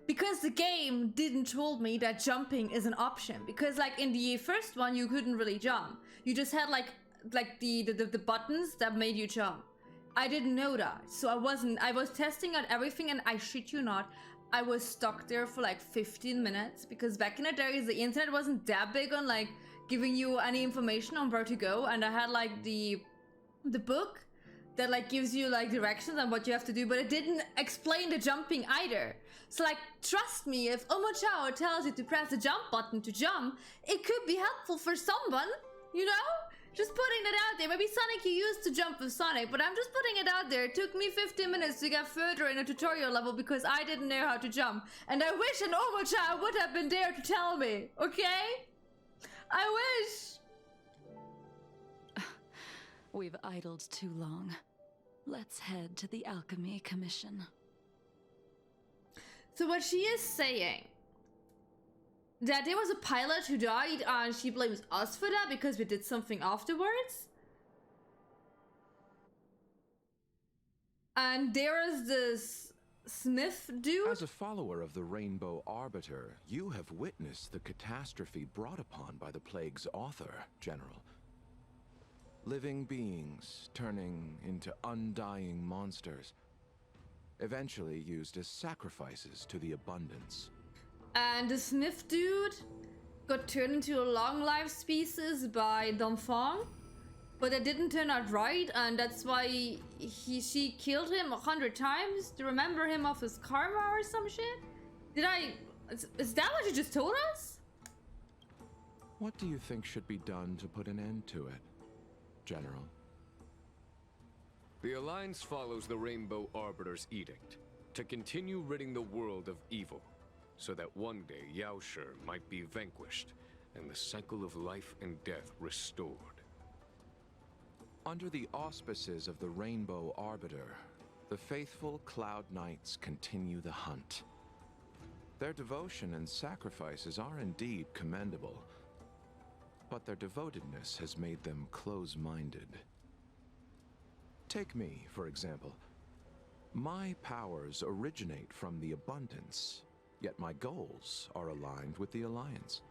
S1: because the game didn't told me that jumping is an option. Because like in the first one, you couldn't really jump. You just had like the buttons that made you jump. I didn't know that, so I was testing out everything, and I shit you not, I was stuck there for like 15 minutes because back in the days the internet wasn't that big on like giving you any information on where to go, and I had like the book that like gives you like directions on what you have to do, but it didn't explain the jumping either. So like, trust me, if Omochao tells you to press the jump button to jump, it could be helpful for someone, you know? Just putting it out there. Maybe Sonic, you used to jump with Sonic, but I'm just putting it out there. It took me 15 minutes to get further in a tutorial level because I didn't know how to jump. And I wish an Omochao would have been there to tell me, okay? I wish.
S2: We've idled too long. Let's head to the Alchemy Commission.
S1: So what she is saying, that there was a pilot who died and she blames us for that because we did something afterwards? And there is this Smith dude?
S8: As a follower of the Rainbow Arbiter, you have witnessed the catastrophe brought upon by the plague's author, General. Living beings turning into undying monsters, eventually used as sacrifices to the abundance.
S1: And the Smith dude got turned into a long-life species by Domfang, but it didn't turn out right, and that's why she killed him 100 times to remember him of his karma or some shit? Is that what you just told us?
S8: What do you think should be done to put an end to it, General?
S9: The Alliance follows the Rainbow Arbiter's edict to continue ridding the world of evil, so that one day Yaoshi might be vanquished and the cycle of life and death restored.
S8: Under the auspices of the Rainbow Arbiter, the faithful Cloud Knights continue the hunt. Their devotion and sacrifices are indeed commendable, but their devotedness has made them close-minded. Take me, for example. My powers originate from the abundance, yet my goals are aligned with the Alliance.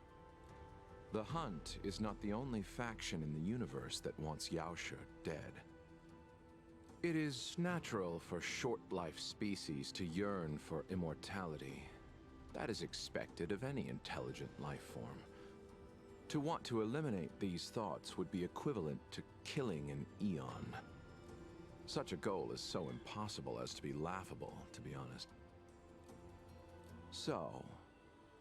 S8: The Hunt is not the only faction in the universe that wants Yaoshi dead. It is natural for short-life species to yearn for immortality. That is expected of any intelligent life form. To want to eliminate these thoughts would be equivalent to killing an eon. Such a goal is so impossible as to be laughable, to be honest. So,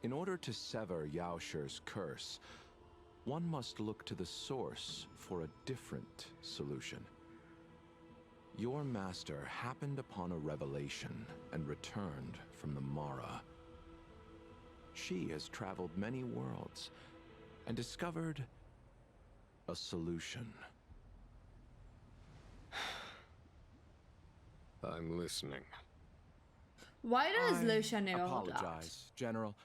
S8: in order to sever Yaoshi's curse, one must look to the source for a different solution. Your master happened upon a revelation and returned from the Mara. She has traveled many worlds and discovered a solution.
S9: I'm listening.
S1: Why does Lucia know all that?
S8: Apologize, General.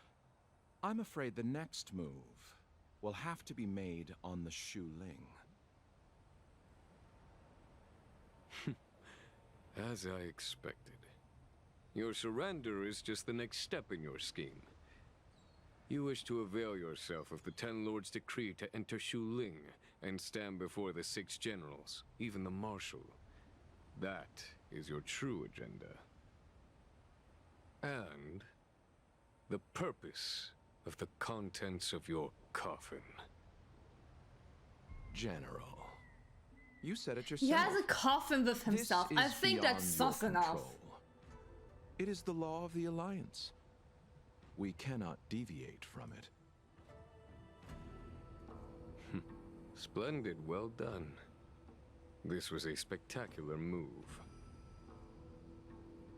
S8: I'm afraid the next move will have to be made on the Shu Ling.
S9: As I expected. Your surrender is just the next step in your scheme. You wish to avail yourself of the Ten Lords' decree to enter Shu Ling and stand before the 6 generals, even the Marshal. That is your true agenda. And the purpose of the contents of your coffin.
S8: General, You said it
S1: He
S8: yourself.
S1: has a coffin with himself.
S8: This
S1: I
S8: is
S1: think
S8: beyond
S1: that's
S8: your
S1: sus enough.
S8: control. It is the law of the Alliance. We cannot deviate from it.
S9: Splendid, well done. This was a spectacular move.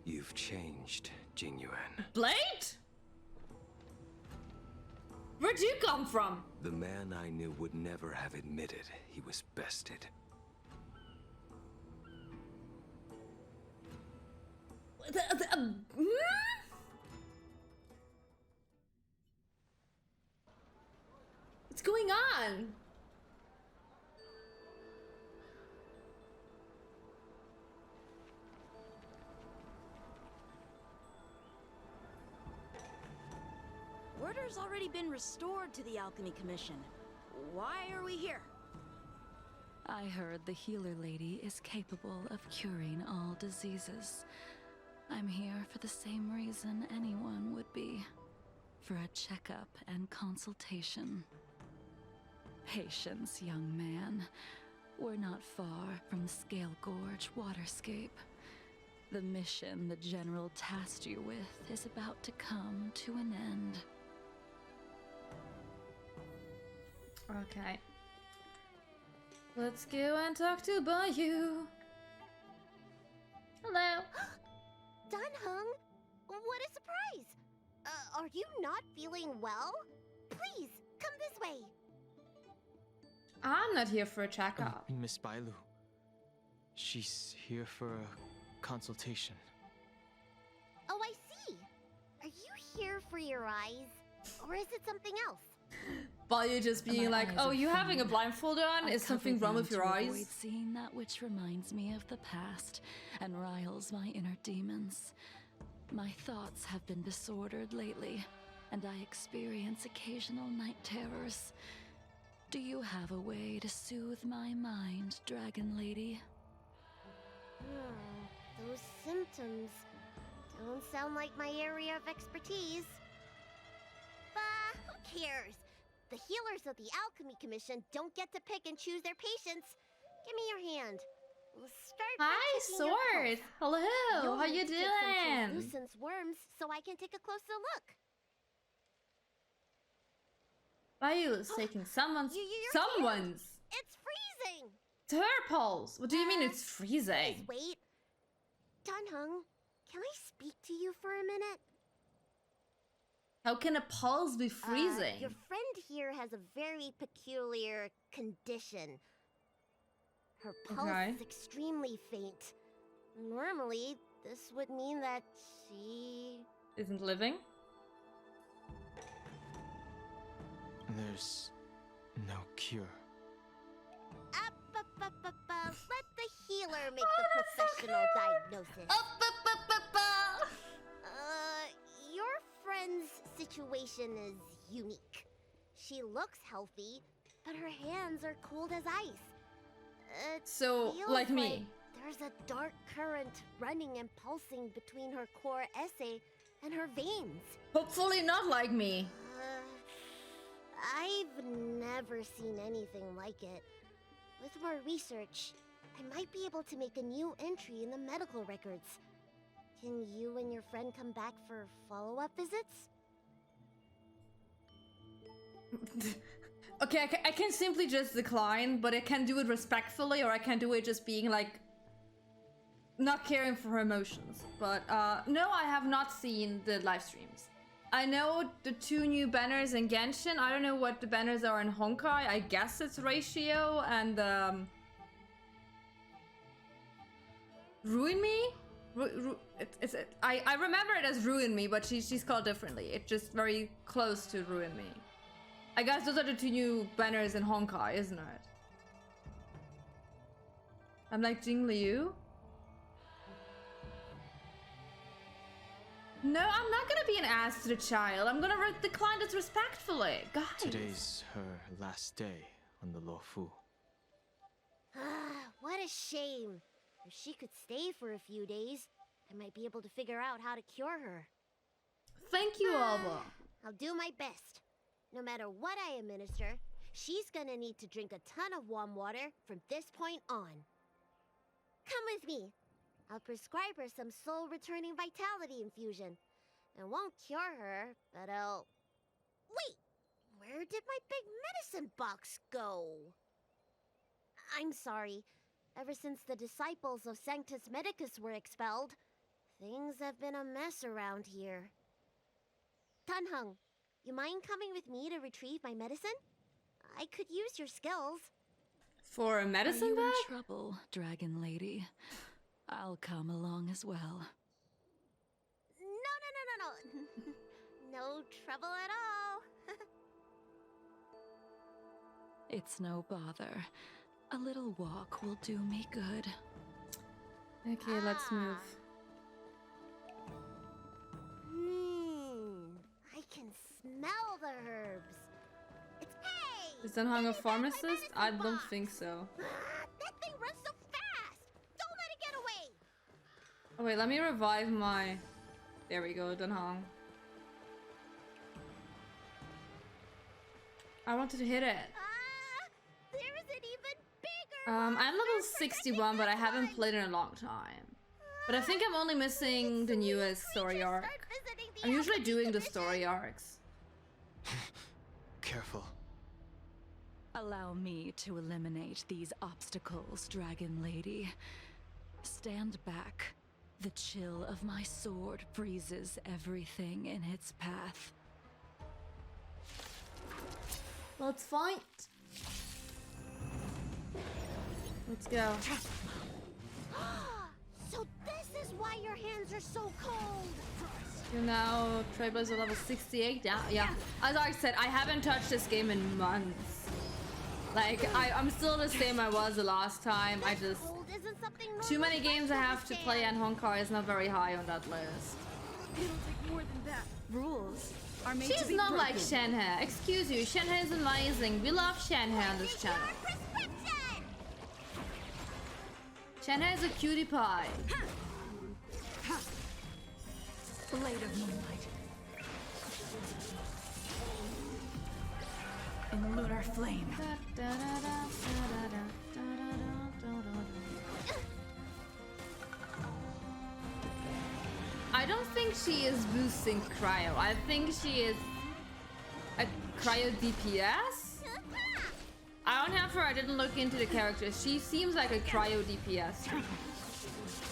S13: You've changed, Jingyuan.
S1: Blade? Where'd you come from?
S13: The man I knew would never have admitted he was bested.
S1: What's going on?
S6: Order's already been restored to the Alchemy Commission. Why are we here?
S2: I heard the healer lady is capable of curing all diseases. I'm here for the same reason anyone would be. For a checkup and consultation. Patience, young man. We're not far from the Scale Gorge waterscape. The mission the General tasked you with is about to come to an end.
S1: Okay. Let's go and talk to Bayou. Hello.
S3: Dunhung, what a surprise! Are you not feeling well? Please, come this way.
S1: I'm not here for a checkup.
S5: Miss Bailu. She's here for a consultation.
S3: Oh, I see. Are you here for your eyes? Or is it something else?
S1: Bayou just being
S2: My
S1: like,
S2: eyes
S1: oh,
S2: are
S1: you having a
S2: fine.
S1: blindfold on?
S2: I
S1: Is something
S2: covered
S1: wrong
S2: them
S1: with your
S2: to
S1: eyes?
S2: avoid seeing that which reminds me of the past and riles my inner demons. My thoughts have been disordered lately, and I experience occasional night terrors. Do you have a way to soothe my mind, Dragon Lady?
S3: Those symptoms don't sound like my area of expertise. But who cares? The healers of the Alchemy Commission don't get to pick and choose their patients. Give me your hand. We'll start by
S1: Hi,
S3: checking your
S1: Sword.
S3: pulse.
S1: Hello.
S3: You'll
S1: How
S3: need
S1: you
S3: to take some
S1: doing?
S3: translucent worms so I can take a closer look.
S1: Bayou is taking someone's.
S3: Your hand. It's freezing.
S1: It's her pulse. What do you mean it's
S3: Please
S1: freezing?
S3: wait. Dunhung, can I speak to you for a minute?
S1: How can a pulse be freezing?
S3: Your friend here has a very peculiar condition. Her pulse
S1: Okay.
S3: is extremely faint. Normally, this would mean that she...
S1: Isn't living?
S5: There's no cure.
S3: Let the healer make the professional diagnosis. Your friend's situation is unique. She looks healthy, but her hands are cold as ice. It
S1: So,
S3: feels
S1: like me.
S3: There's a dark current running and pulsing between her core essay and her veins.
S1: Hopefully not like me.
S3: I've never seen anything like it. With more research, I might be able to make a new entry in the medical records. Can you and your friend come back for follow-up visits?
S1: Okay, I can simply just decline, but I can do it respectfully, or I can do it just being like not caring for her emotions. But no, I have not seen the live streams. I know the 2 new banners in Genshin. I don't know what the banners are in Honkai. I guess it's Ratio and Ruin Me. I remember it as Ruin Me, but she's called differently. It's just very close to Ruin Me. I guess those are the 2 new banners in Honkai, isn't it? I'm like Jing Liu. No, I'm not gonna be an ass to the child. I'm gonna decline this respectfully. Guys.
S5: Today's her last day on the Luofu.
S3: What a shame. If she could stay for a few days, I might be able to figure out how to cure her.
S1: Thank you, Alba.
S3: I'll do my best. No matter what I administer, she's gonna need to drink a ton of warm water from this point on. Come with me. I'll prescribe her some soul-returning vitality infusion. It won't cure her, but I'll... Wait! Where did my big medicine box go? I'm sorry. Ever since the disciples of Sanctus Medicus were expelled, things have been a mess around here. Tanhung, you mind coming with me to retrieve my medicine? I could use your skills.
S1: For a medicine
S2: Are you
S1: bag?
S2: in trouble, Dragon Lady? I'll come along as well.
S3: No. No trouble at all.
S2: It's no bother. A little walk will do me good.
S1: Okay, let's move.
S3: I can smell the herbs. It's hey!
S1: Is Dunhong a
S3: Back
S1: pharmacist?
S3: my medicine
S1: I don't
S3: box.
S1: think so.
S3: That thing runs so fast! Don't let it get away!
S1: Oh wait, let me revive my... There we go, Dunhong. I wanted to hit it.
S3: There is an even bigger
S1: I'm level
S3: monster
S1: 61, but I haven't played in a long time. But I think I'm only missing the newest story arc. I'm usually doing the story arcs.
S5: Careful.
S2: Allow me to eliminate these obstacles, Dragon Lady. Stand back. The chill of my sword freezes everything in its path.
S1: Let's fight. Let's go.
S3: So this is why your hands are so cold.
S1: You're now Trailblazer level 68. Yeah. As I said, I haven't touched this game in months. Like, I'm still the same I was the last time. I just... Too many games I have to play, and Honkai is not very high on that list.
S6: It'll take more than that. Rules are made to
S1: She's
S6: be
S1: not
S6: broken.
S1: like Shenhe. Excuse you, Shenhe is amazing. We love Shenhe on this channel. Shenhe is a cutie pie.
S2: Blade of moonlight. In lunar flame.
S1: I don't think she is boosting cryo. I think she is a cryo DPS. I don't have her. I didn't look into the character. She seems like a cryo DPS,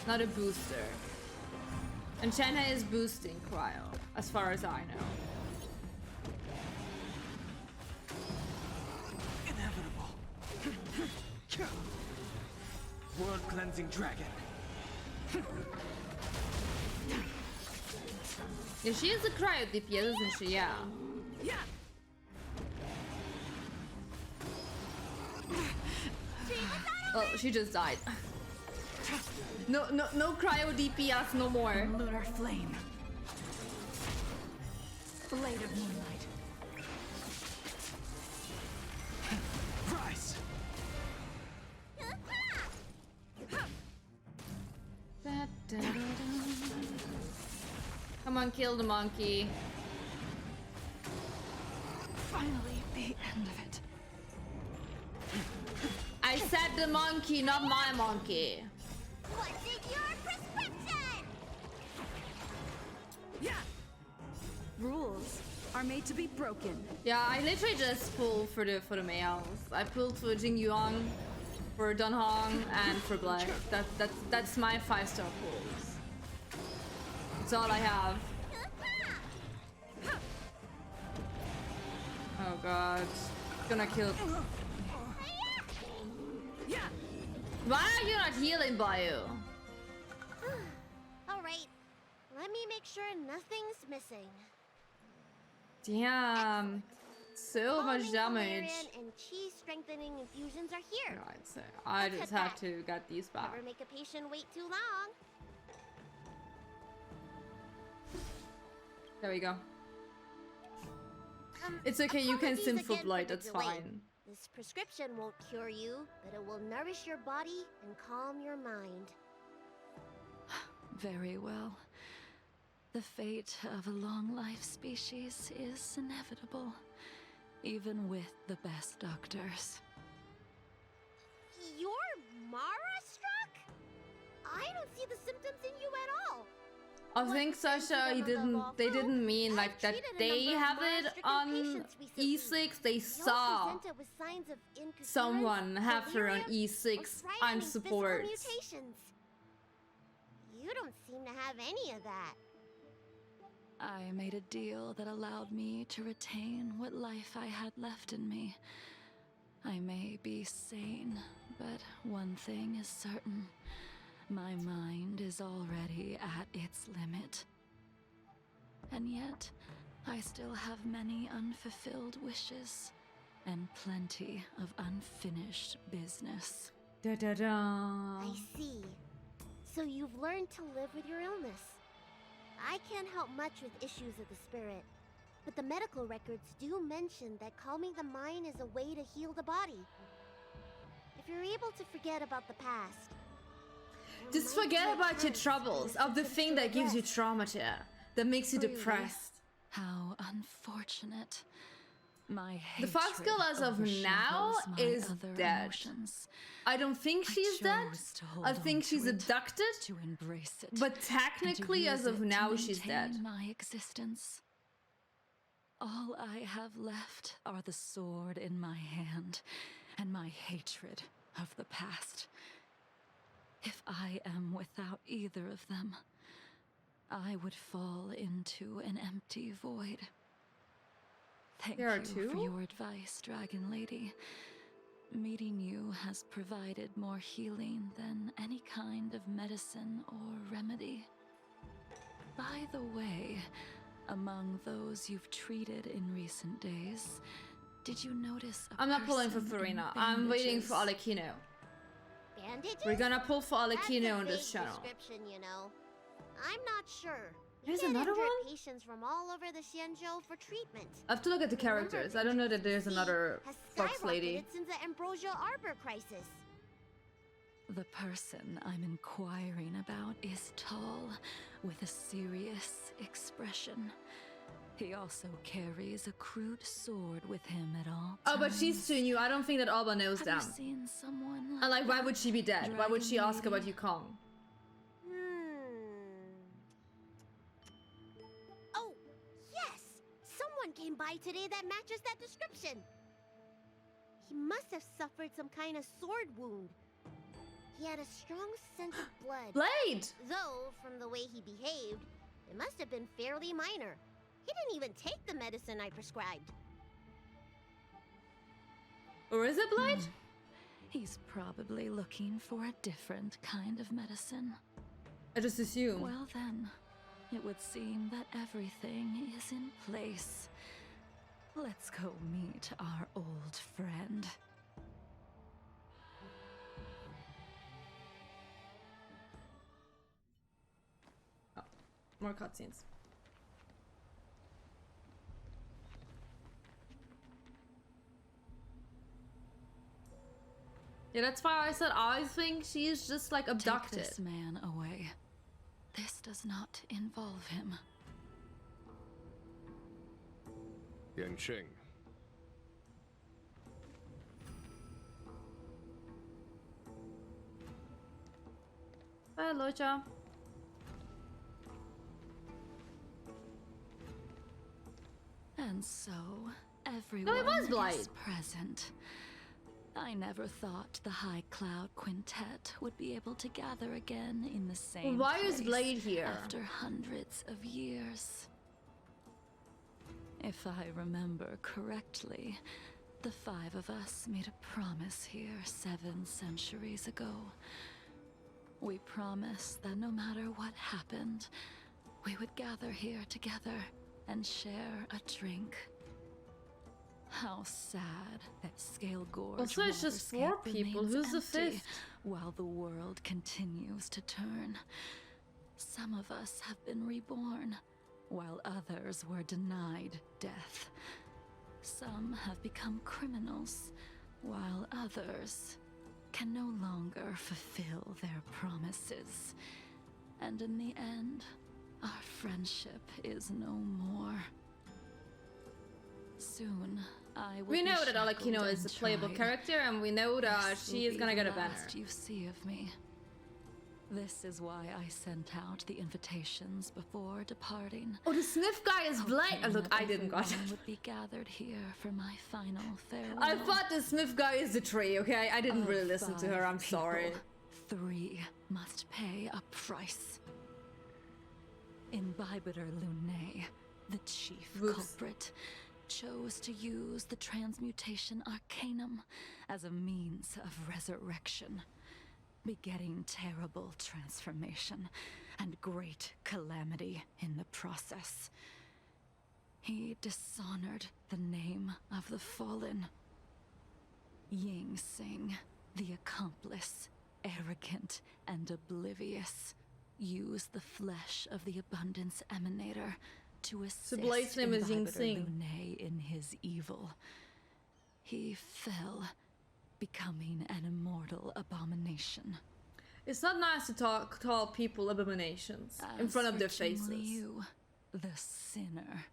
S1: not a booster. And Shenhe is boosting cryo, as far as I know.
S11: Inevitable. World cleansing dragon.
S1: Yeah, she is a cryo DPS, isn't she? Yeah. Well, she just died. No cryo DPS no more.
S2: Lunar flame. Blade of moonlight.
S11: Rise.
S1: Come on, kill the monkey.
S2: Finally, the end of it.
S1: I said the monkey, not my monkey.
S3: What's in your prescription?
S6: Yeah. Rules are made to be broken.
S1: Yeah, I literally just pulled for the males. I pulled for Jingyuan, for Dunhong, and for Black. That's my 5-star pulls. That's all I have. Oh god. Gonna kill. Why are you not healing, Bayu?
S3: Alright, let me make sure nothing's missing.
S1: Damn. So much
S3: Calming,
S1: damage.
S3: valerian, and chi strengthening infusions are here.
S1: No, I'd say I
S3: Look
S1: just
S3: at
S1: have
S3: that.
S1: to get these back.
S3: Never make a patient wait too long.
S1: There we go. It's okay, you can
S3: Apologies
S1: sim
S3: again
S1: for
S3: for
S1: blight,
S3: the
S1: that's
S3: delay.
S1: fine.
S3: This prescription won't cure you, but it will nourish your body and calm your mind.
S2: Very well. The fate of a long life species is inevitable. even with the best doctors.
S3: You're Mara struck? I don't see the symptoms in you at all.
S1: I think Sasha, they didn't mean like that they have it on E6. They saw someone have her on E6 on support.
S3: You don't seem to have any of that.
S2: I made a deal that allowed me to retain what life I had left in me. I may be sane, but one thing is certain. My mind is already at its limit. And yet, I still have many unfulfilled wishes and plenty of unfinished business.
S1: Da da da.
S3: I see. So you've learned to live with your illness. I can't help much with issues of the spirit, but the medical records do mention that calming the mind is a way to heal the body. If you're able to forget about the past,
S1: just forget about your troubles, of the thing that gives you trauma, that makes you depressed.
S2: How unfortunate. My
S1: The fox girl as of now is dead.
S2: Emotions.
S1: I don't think she's dead. I think she's abducted.
S2: To embrace it.
S1: But technically, as of now, she's dead.
S2: My existence. All I have left are the sword in my hand and my hatred of the past. If I am without either of them, I would fall into an empty void. Thank you for your advice, Dragon Lady. Meeting you has provided more healing than any kind of medicine or remedy. By the way, among those you've treated in recent days, did you notice a
S1: I'm not pulling for
S2: person in
S1: Farina. I'm waiting for
S2: bandages?
S1: Alekino.
S3: bandages?
S1: We're gonna pull for Alekino on this channel.
S3: Description, you know. I'm not sure.
S1: There's another one?
S3: Patients from all over the Xianzhou for treatment.
S1: I have to look at the characters. I don't know that there's another fox lady.
S3: Since the Ambrosia Arbor crisis.
S2: The person I'm inquiring about is tall, with a serious expression. He also carries a crude sword with him at all times.
S1: Oh, but she's too new. I don't think that Alba knows them.
S2: Have you seen someone like
S1: And like, why would she be dead? Why would she ask
S2: Dragon
S1: about Yukong?
S3: Oh, yes! Someone came by today that matches that description. He must have suffered some kind of sword wound. He had a strong sense of blood.
S1: Blade!
S3: Though, from the way he behaved, it must have been fairly minor. He didn't even take the medicine I prescribed.
S1: Or is it Blade?
S2: He's probably looking for a different kind of medicine.
S1: I just assume.
S2: Well then, it would seem that everything is in place. Let's go meet our old friend.
S1: Oh, more cutscenes. Yeah, that's why I said I think she's just like abducted.
S2: Take this man away. This does not involve him.
S9: Yanqing.
S1: Hello, Cha.
S2: And so, everyone is present. I never thought the High Cloud Quintet would be able to gather again in the same
S1: Why
S2: place
S1: is Blade here?
S2: after hundreds of years. If I remember correctly, the five of us made a promise here 7 centuries ago. We promised that no matter what happened, we would gather here together and share a drink. How sad that Scale Gorge
S1: Also, it's just 4
S2: waterscape
S1: people.
S2: remains
S1: Who's the
S2: empty
S1: 5th?
S2: while the world continues to turn. Some of us have been reborn, while others were denied death. Some have become criminals, while others can no longer fulfill their promises. And in the end, our friendship is no more. Soon, I will
S1: We know
S2: be
S1: that Alakino
S2: shackled
S1: is a
S2: and
S1: playable
S2: tried.
S1: character, and we know that
S2: This
S1: she
S2: will
S1: is gonna
S2: be
S1: get
S2: the
S1: a banner.
S2: last you see of me. This is why I sent out the invitations before departing.
S1: Oh, the Smith guy is blind. Oh,
S2: hoping
S1: look,
S2: that
S1: I didn't got
S2: everyone
S1: it.
S2: would be gathered here for my final farewell.
S1: I thought the Smith guy is the tree, okay? I didn't
S2: Of
S1: really listen to her,
S2: 5
S1: I'm sorry.
S2: people, 3 must pay a price. Imbibitor Lunae, the chief
S1: Whoops.
S2: culprit, chose to use the transmutation arcanum as a means of resurrection, begetting terrible transformation and great calamity in the process. He dishonored the name of the fallen. Ying Sing, the accomplice, arrogant and oblivious, used the flesh of the Abundance Emanator to assist
S1: Blade's name is Ying
S2: Imbibitor
S1: Sing.
S2: Lunae in his evil. He fell, becoming an immortal abomination.
S1: It's not nice to call people abominations in
S2: As
S1: front of
S2: for
S1: their
S2: Jing
S1: faces.
S2: Liu, the sinner,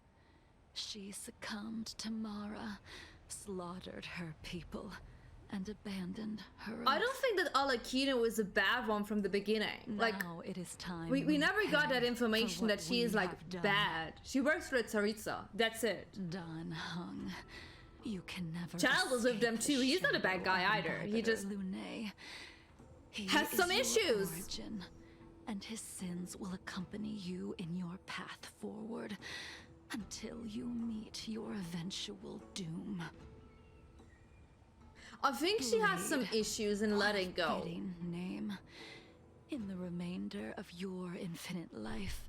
S2: she succumbed to Mara, slaughtered her people, and abandoned her
S1: I
S2: oath.
S1: don't think that Alakino is a bad one from the beginning. Like,
S2: Now it is time
S1: we never got
S2: pay
S1: that information
S2: for
S1: that
S2: what
S1: she is
S2: we
S1: like
S2: have done.
S1: bad. She works for Tsaritsa. That's it.
S2: Dan Hung, you can never.
S1: Child was with
S2: escape
S1: them
S2: the
S1: too. He's not a bad
S2: shadow
S1: guy
S2: of
S1: either. He
S2: Imbibitor
S1: just
S2: Lunae. He
S1: has
S2: is
S1: some
S2: your
S1: issues.
S2: origin, and his sins will accompany you in your path forward until you meet your eventual doom.
S1: I think she has some
S2: Blade,
S1: issues in letting go.
S2: fitting name. In the remainder of your infinite life,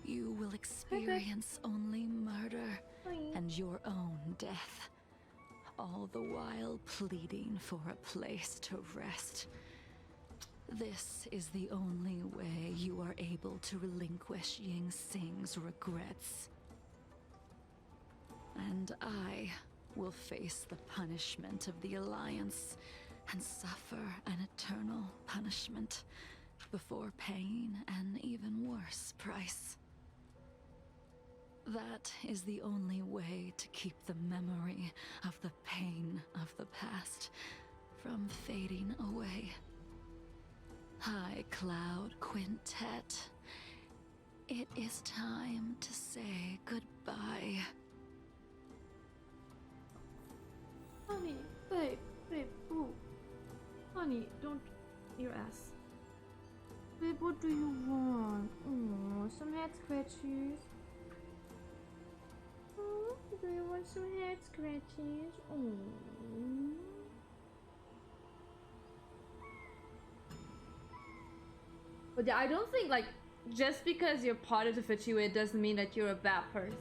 S2: you will experience only murder and your own death, all the while pleading for a place to rest. This is the only way you are able to relinquish Ying Sing's regrets. And I will face the punishment of the Alliance and suffer an eternal punishment before paying an even worse price. That is the only way to keep the memory of the pain of the past from fading away. High Cloud Quintet, it is time to say goodbye.
S1: Honey, babe, ooh. Honey, don't your ass. Babe, what do you want? Oh, some head scratches. Oh, do you want some head scratches? Oh. But yeah, I don't think like just because you're part of the Fatui, it doesn't mean that you're a bad person.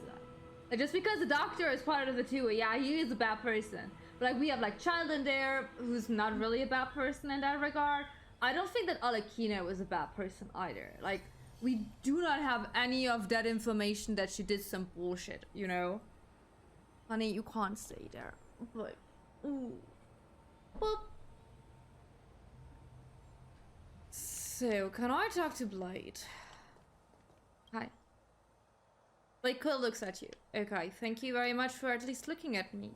S1: Like just because the doctor is part of the Fatui, yeah, he is a bad person. But like we have like Child in there, who's not really a bad person in that regard. I don't think that Alakino is a bad person either. Like we do not have any of that information that she did some bullshit, you know? Honey, you can't stay there. But ooh. Well, so can I talk to Blade? Hi. Blade Quill looks at you. Okay, thank you very much for at least looking at me.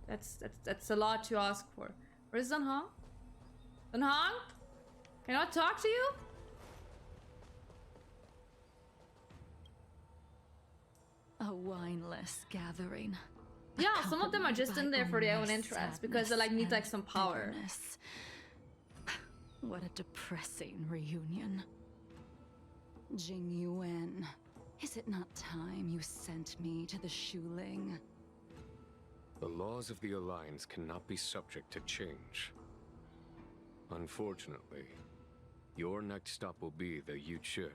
S1: That's a lot to ask for. Where's Dunhong? Dunhong? Can I talk to you?
S2: A wineless gathering.
S1: Yeah, some of them are just in there for their own
S2: only
S1: interest because they like need like some power.
S2: bitterness. What a depressing reunion. Jing Yuan, is it not time you sent me to the Shuling?
S9: The laws of the Alliance cannot be subject to change. Unfortunately, your next stop will be the Yuchi.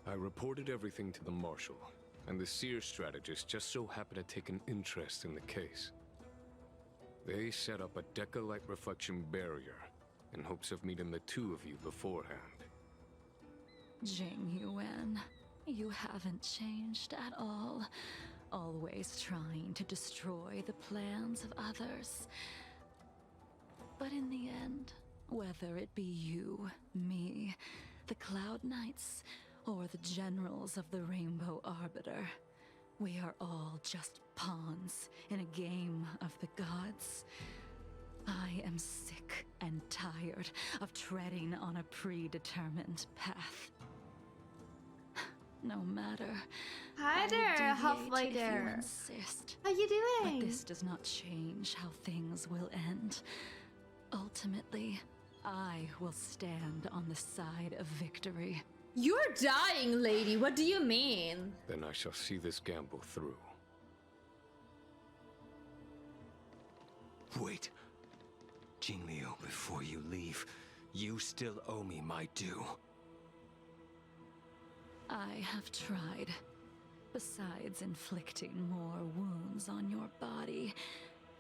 S9: I reported everything to the Marshal, and the Seer strategist just so happened to take an interest in the case. They set up a Deca-light reflection barrier in hopes of meeting the two of you beforehand.
S2: Jing Yuan, you haven't changed at all. Always trying to destroy the plans of others. But in the end, whether it be you, me, the Cloud Knights, or the generals of the Rainbow Arbiter, We are all just pawns in a game of the gods. I am sick and tired of treading on a predetermined path. No matter.
S1: Hi
S2: I will
S1: there,
S2: deviate
S1: Half-Light
S2: if you
S1: there.
S2: insist.
S1: How you doing?
S2: But this does not change how things will end. Ultimately, I will stand on the side of victory.
S1: You're dying, lady. What do you mean?
S9: Then I shall see this gamble through.
S13: Wait. Jingliu, before you leave, you still owe me my due.
S2: I have tried. Besides inflicting more wounds on your body,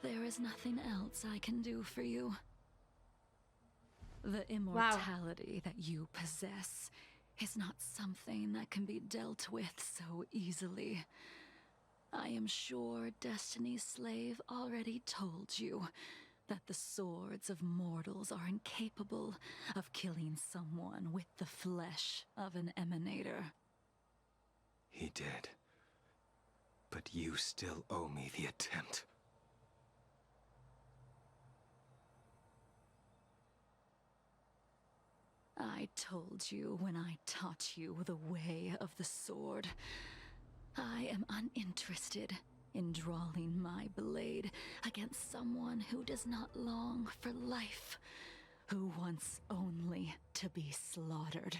S2: there is nothing else I can do for you. The immortality that you possess is not something that can be dealt with so easily. I am sure Destiny's Slave already told you that the swords of mortals are incapable of killing someone with the flesh of an emanator.
S13: He did. But you still owe me the attempt.
S2: I told you when I taught you the way of the sword. I am uninterested in drawing my blade against someone who does not long for life, who wants only to be slaughtered.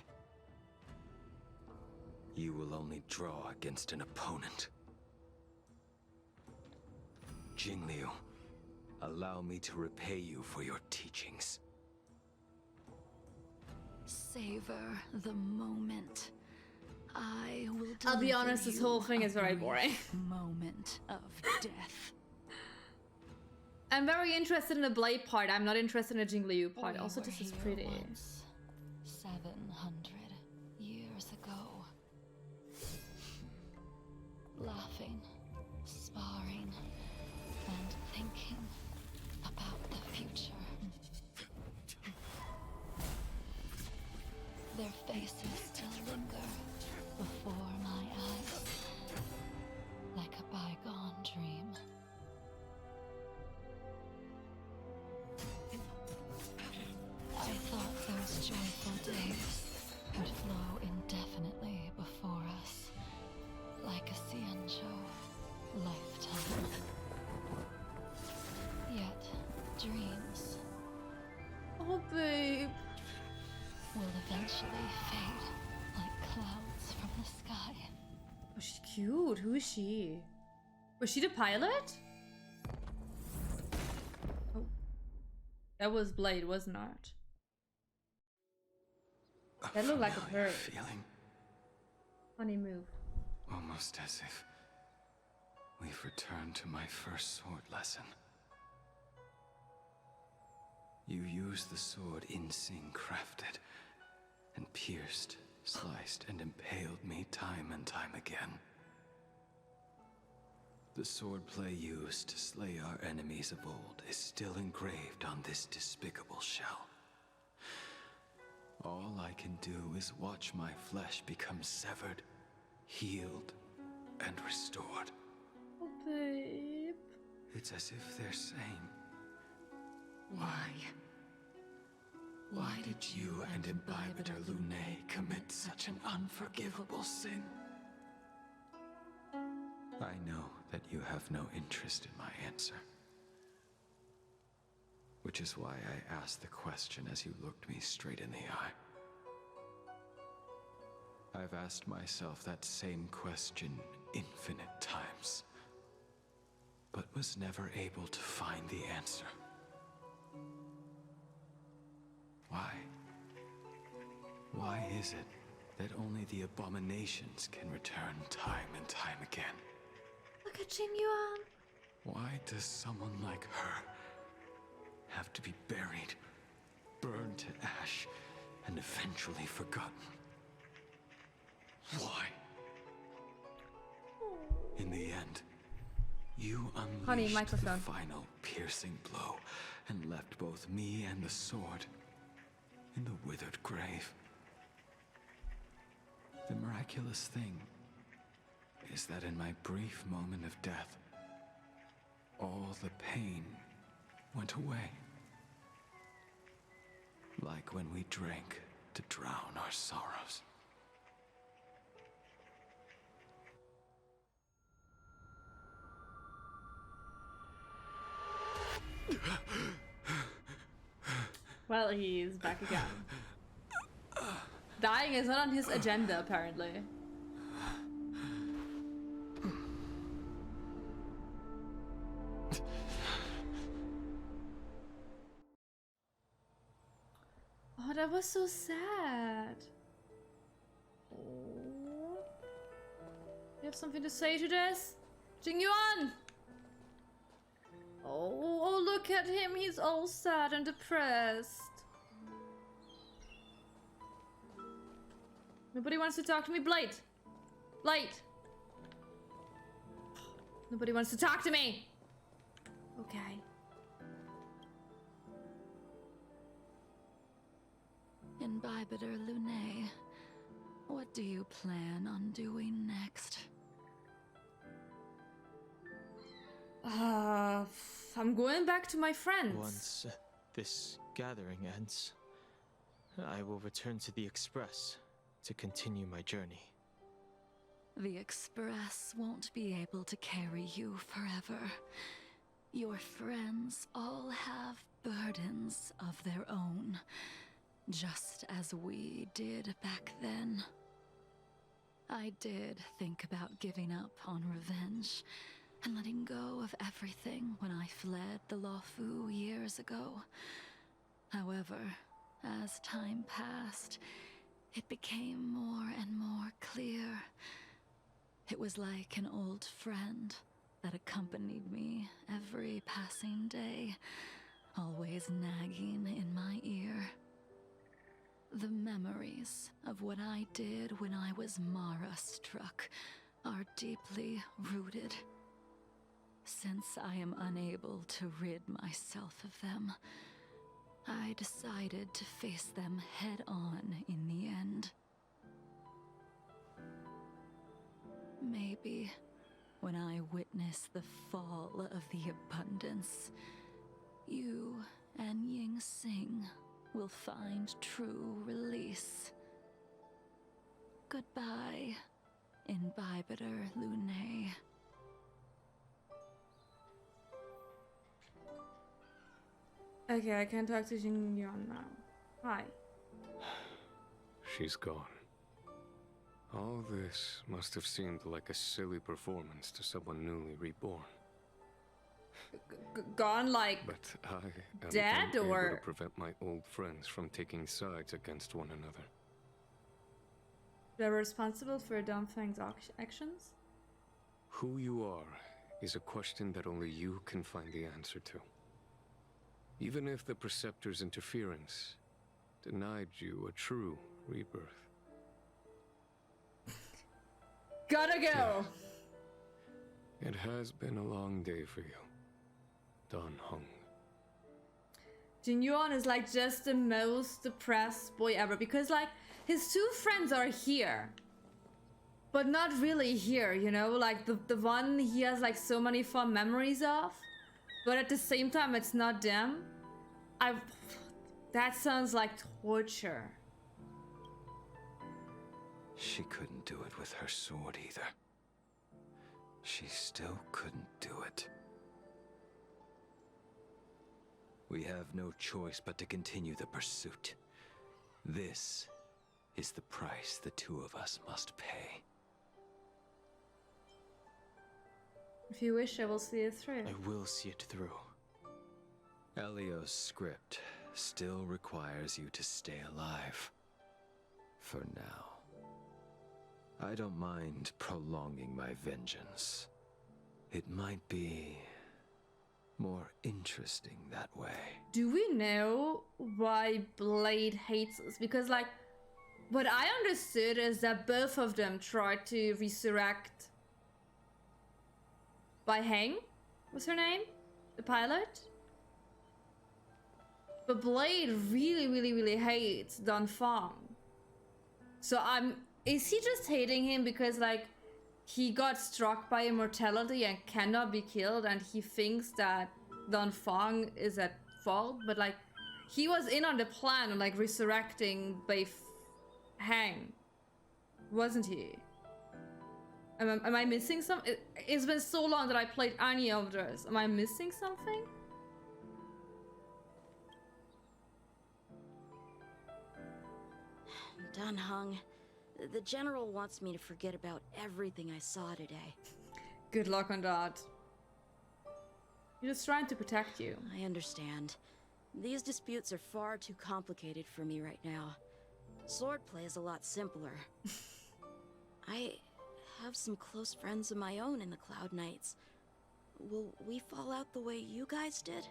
S13: You will only draw against an opponent. Jingliu, allow me to repay you for your teachings.
S2: Savor the moment. I will
S1: I'll be
S2: deliver
S1: honest, this
S2: you
S1: whole thing is
S2: a
S1: very
S2: brief
S1: boring.
S2: Moment of death.
S1: I'm very interested in the blade part. I'm not interested in the Jingliu part. Also, this is pretty.
S2: Once, 700 years ago. Laughing, sparring, and thinking about the future. Their faces still linger before my eyes, like a bygone dream. I thought those joyful days would flow indefinitely before us, like a Xianzhou lifetime. Yet, dreams
S1: Oh, babe.
S2: will eventually fade like clouds from the sky.
S1: Oh, she's cute. Who is she? Was she the pilot? Oh. That was Blade, wasn't it? That looked like a bird.
S13: Feeling
S1: Funny move.
S13: almost as if we've returned to my first sword lesson. You used the sword Insing crafted, and pierced, sliced, and impaled me time and time again. The swordplay used to slay our enemies of old is still engraved on this despicable shell. All I can do is watch my flesh become severed, healed, and restored.
S1: Oh, babe.
S13: It's as if they're saying,
S2: Why?
S13: why did you and Imbibitor Lunae commit such an unforgivable sin? I know that you have no interest in my answer. Which is why I asked the question as you looked me straight in the eye. I've asked myself that same question infinite times, but was never able to find the answer. Why? Why is it that only the abominations can return time and time again?
S1: Look at Jingyuan.
S13: Why does someone like her have to be buried, burned to ash, and eventually forgotten? Why? In the end, you
S1: Honey,
S13: unleashed
S1: microphone.
S13: the final piercing blow and left both me and the sword in the withered grave. The miraculous thing
S8: is that in my brief moment of death, all the pain went away. Like when we drank to drown our sorrows.
S1: Well, he's back again. Dying is not on his agenda, apparently. Oh, that was so sad. Oh. You have something to say to this? Jingyuan! Oh, look at him. He's all sad and depressed. Nobody wants to talk to me. Blade! Blade! Nobody wants to talk to me! Okay.
S2: Imbibitor Lunae, what do you plan on doing next?
S1: I'm going back to my friends.
S5: Once this gathering ends, I will return to the Express to continue my journey.
S2: The Express won't be able to carry you forever. Your friends all have burdens of their own, just as we did back then. I did think about giving up on revenge and letting go of everything when I fled the Luofu years ago. However, as time passed, it became more and more clear. It was like an old friend that accompanied me every passing day, always nagging in my ear. The memories of what I did when I was Mara-struck are deeply rooted. Since I am unable to rid myself of them, I decided to face them head-on in the end. Maybe when I witness the fall of the abundance, you and Ying Sing will find true release. Goodbye, Imbibitor Lunae.
S1: Okay, I can talk to Jingyuan now. Hi.
S9: She's gone. All this must have seemed like a silly performance to someone newly reborn.
S1: Gone like
S9: But I am
S1: dead,
S9: unable
S1: or
S9: to prevent my old friends from taking sides against one another.
S1: they're responsible for Feng's actions?
S9: Who you are is a question that only you can find the answer to. Even if the Preceptor's interference denied you a true rebirth.
S1: Gotta go!
S9: It has been a long day for you, Dan Heng.
S1: Jingyuan is like just the most depressed boy ever because like his two friends are here. But not really here, you know? Like the one he has like so many fond memories of. But at the same time it's not them. That sounds like torture.
S8: She couldn't do it with her sword either. She still couldn't do it. We have no choice but to continue the pursuit. This is the price the two of us must pay.
S1: If you wish, I will see it through.
S5: I will see it through.
S8: Elio's script still requires you to stay alive. For now. I don't mind prolonging my vengeance. It might be more interesting that way.
S1: Do we know why Blade hates us? Because like, what I understood is that both of them tried to resurrect Bai Heng, was her name? The pilot? But Blade really hates Dan Feng. So is he just hating him because like he got struck by immortality and cannot be killed, and he thinks that Don Fong is at fault, but like he was in on the plan of like resurrecting Hang, wasn't he? Am I missing something? It's been so long that I played any of those. Am I missing something?
S6: Dun Hung, the General wants me to forget about everything I saw today.
S1: Good luck on that. He's just trying to protect you.
S6: I understand. These disputes are far too complicated for me right now. Swordplay is a lot simpler. I have some close friends of my own in the Cloud Knights. Will we fall out the way you guys did?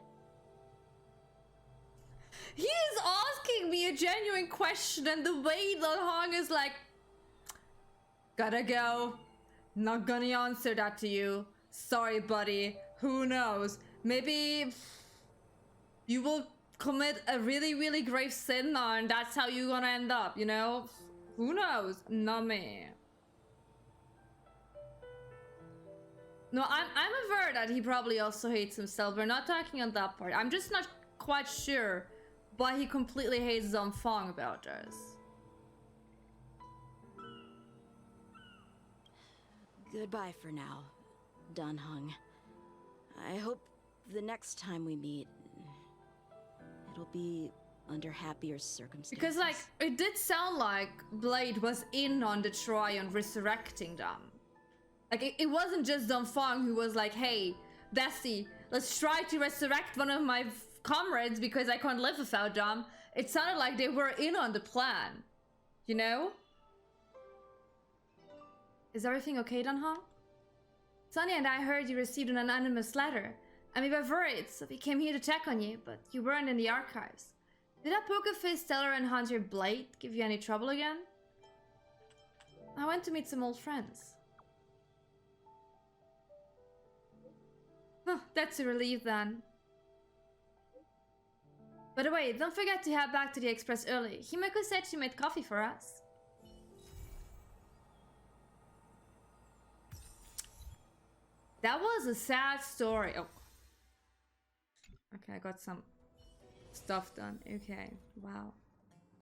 S1: He is asking me a genuine question, and the way Don Hong is like, gotta go. Not gonna answer that to you. Sorry, buddy. Who knows? Maybe you will commit a really, really grave sin now, and that's how you're gonna end up, you know? Who knows? Not me. No, I'm aware that he probably also hates himself. We're not talking on that part. I'm just not quite sure why he completely hates Don Fong about this.
S6: Goodbye for now, Dun Hung. I hope the next time we meet, it'll be under happier circumstances.
S1: Because, like, it did sound like Blade was in on the try on resurrecting them. Like, it wasn't just Don Fong who was like, hey, Desi, let's try to resurrect one of my comrades because I can't live without them. It sounded like they were in on the plan. You know? Is everything okay, Don Hong? Sonny and I heard you received an anonymous letter, and we were worried, so we came here to check on you, but you weren't in the archives. Did that poker-faced teller and Hunter Blade give you any trouble again? I went to meet some old friends. Huh, that's a relief then. By the way, don't forget to head back to the Express early. Himeko said she made coffee for us. That was a sad story. Oh. Okay, I got some stuff done. Okay, wow.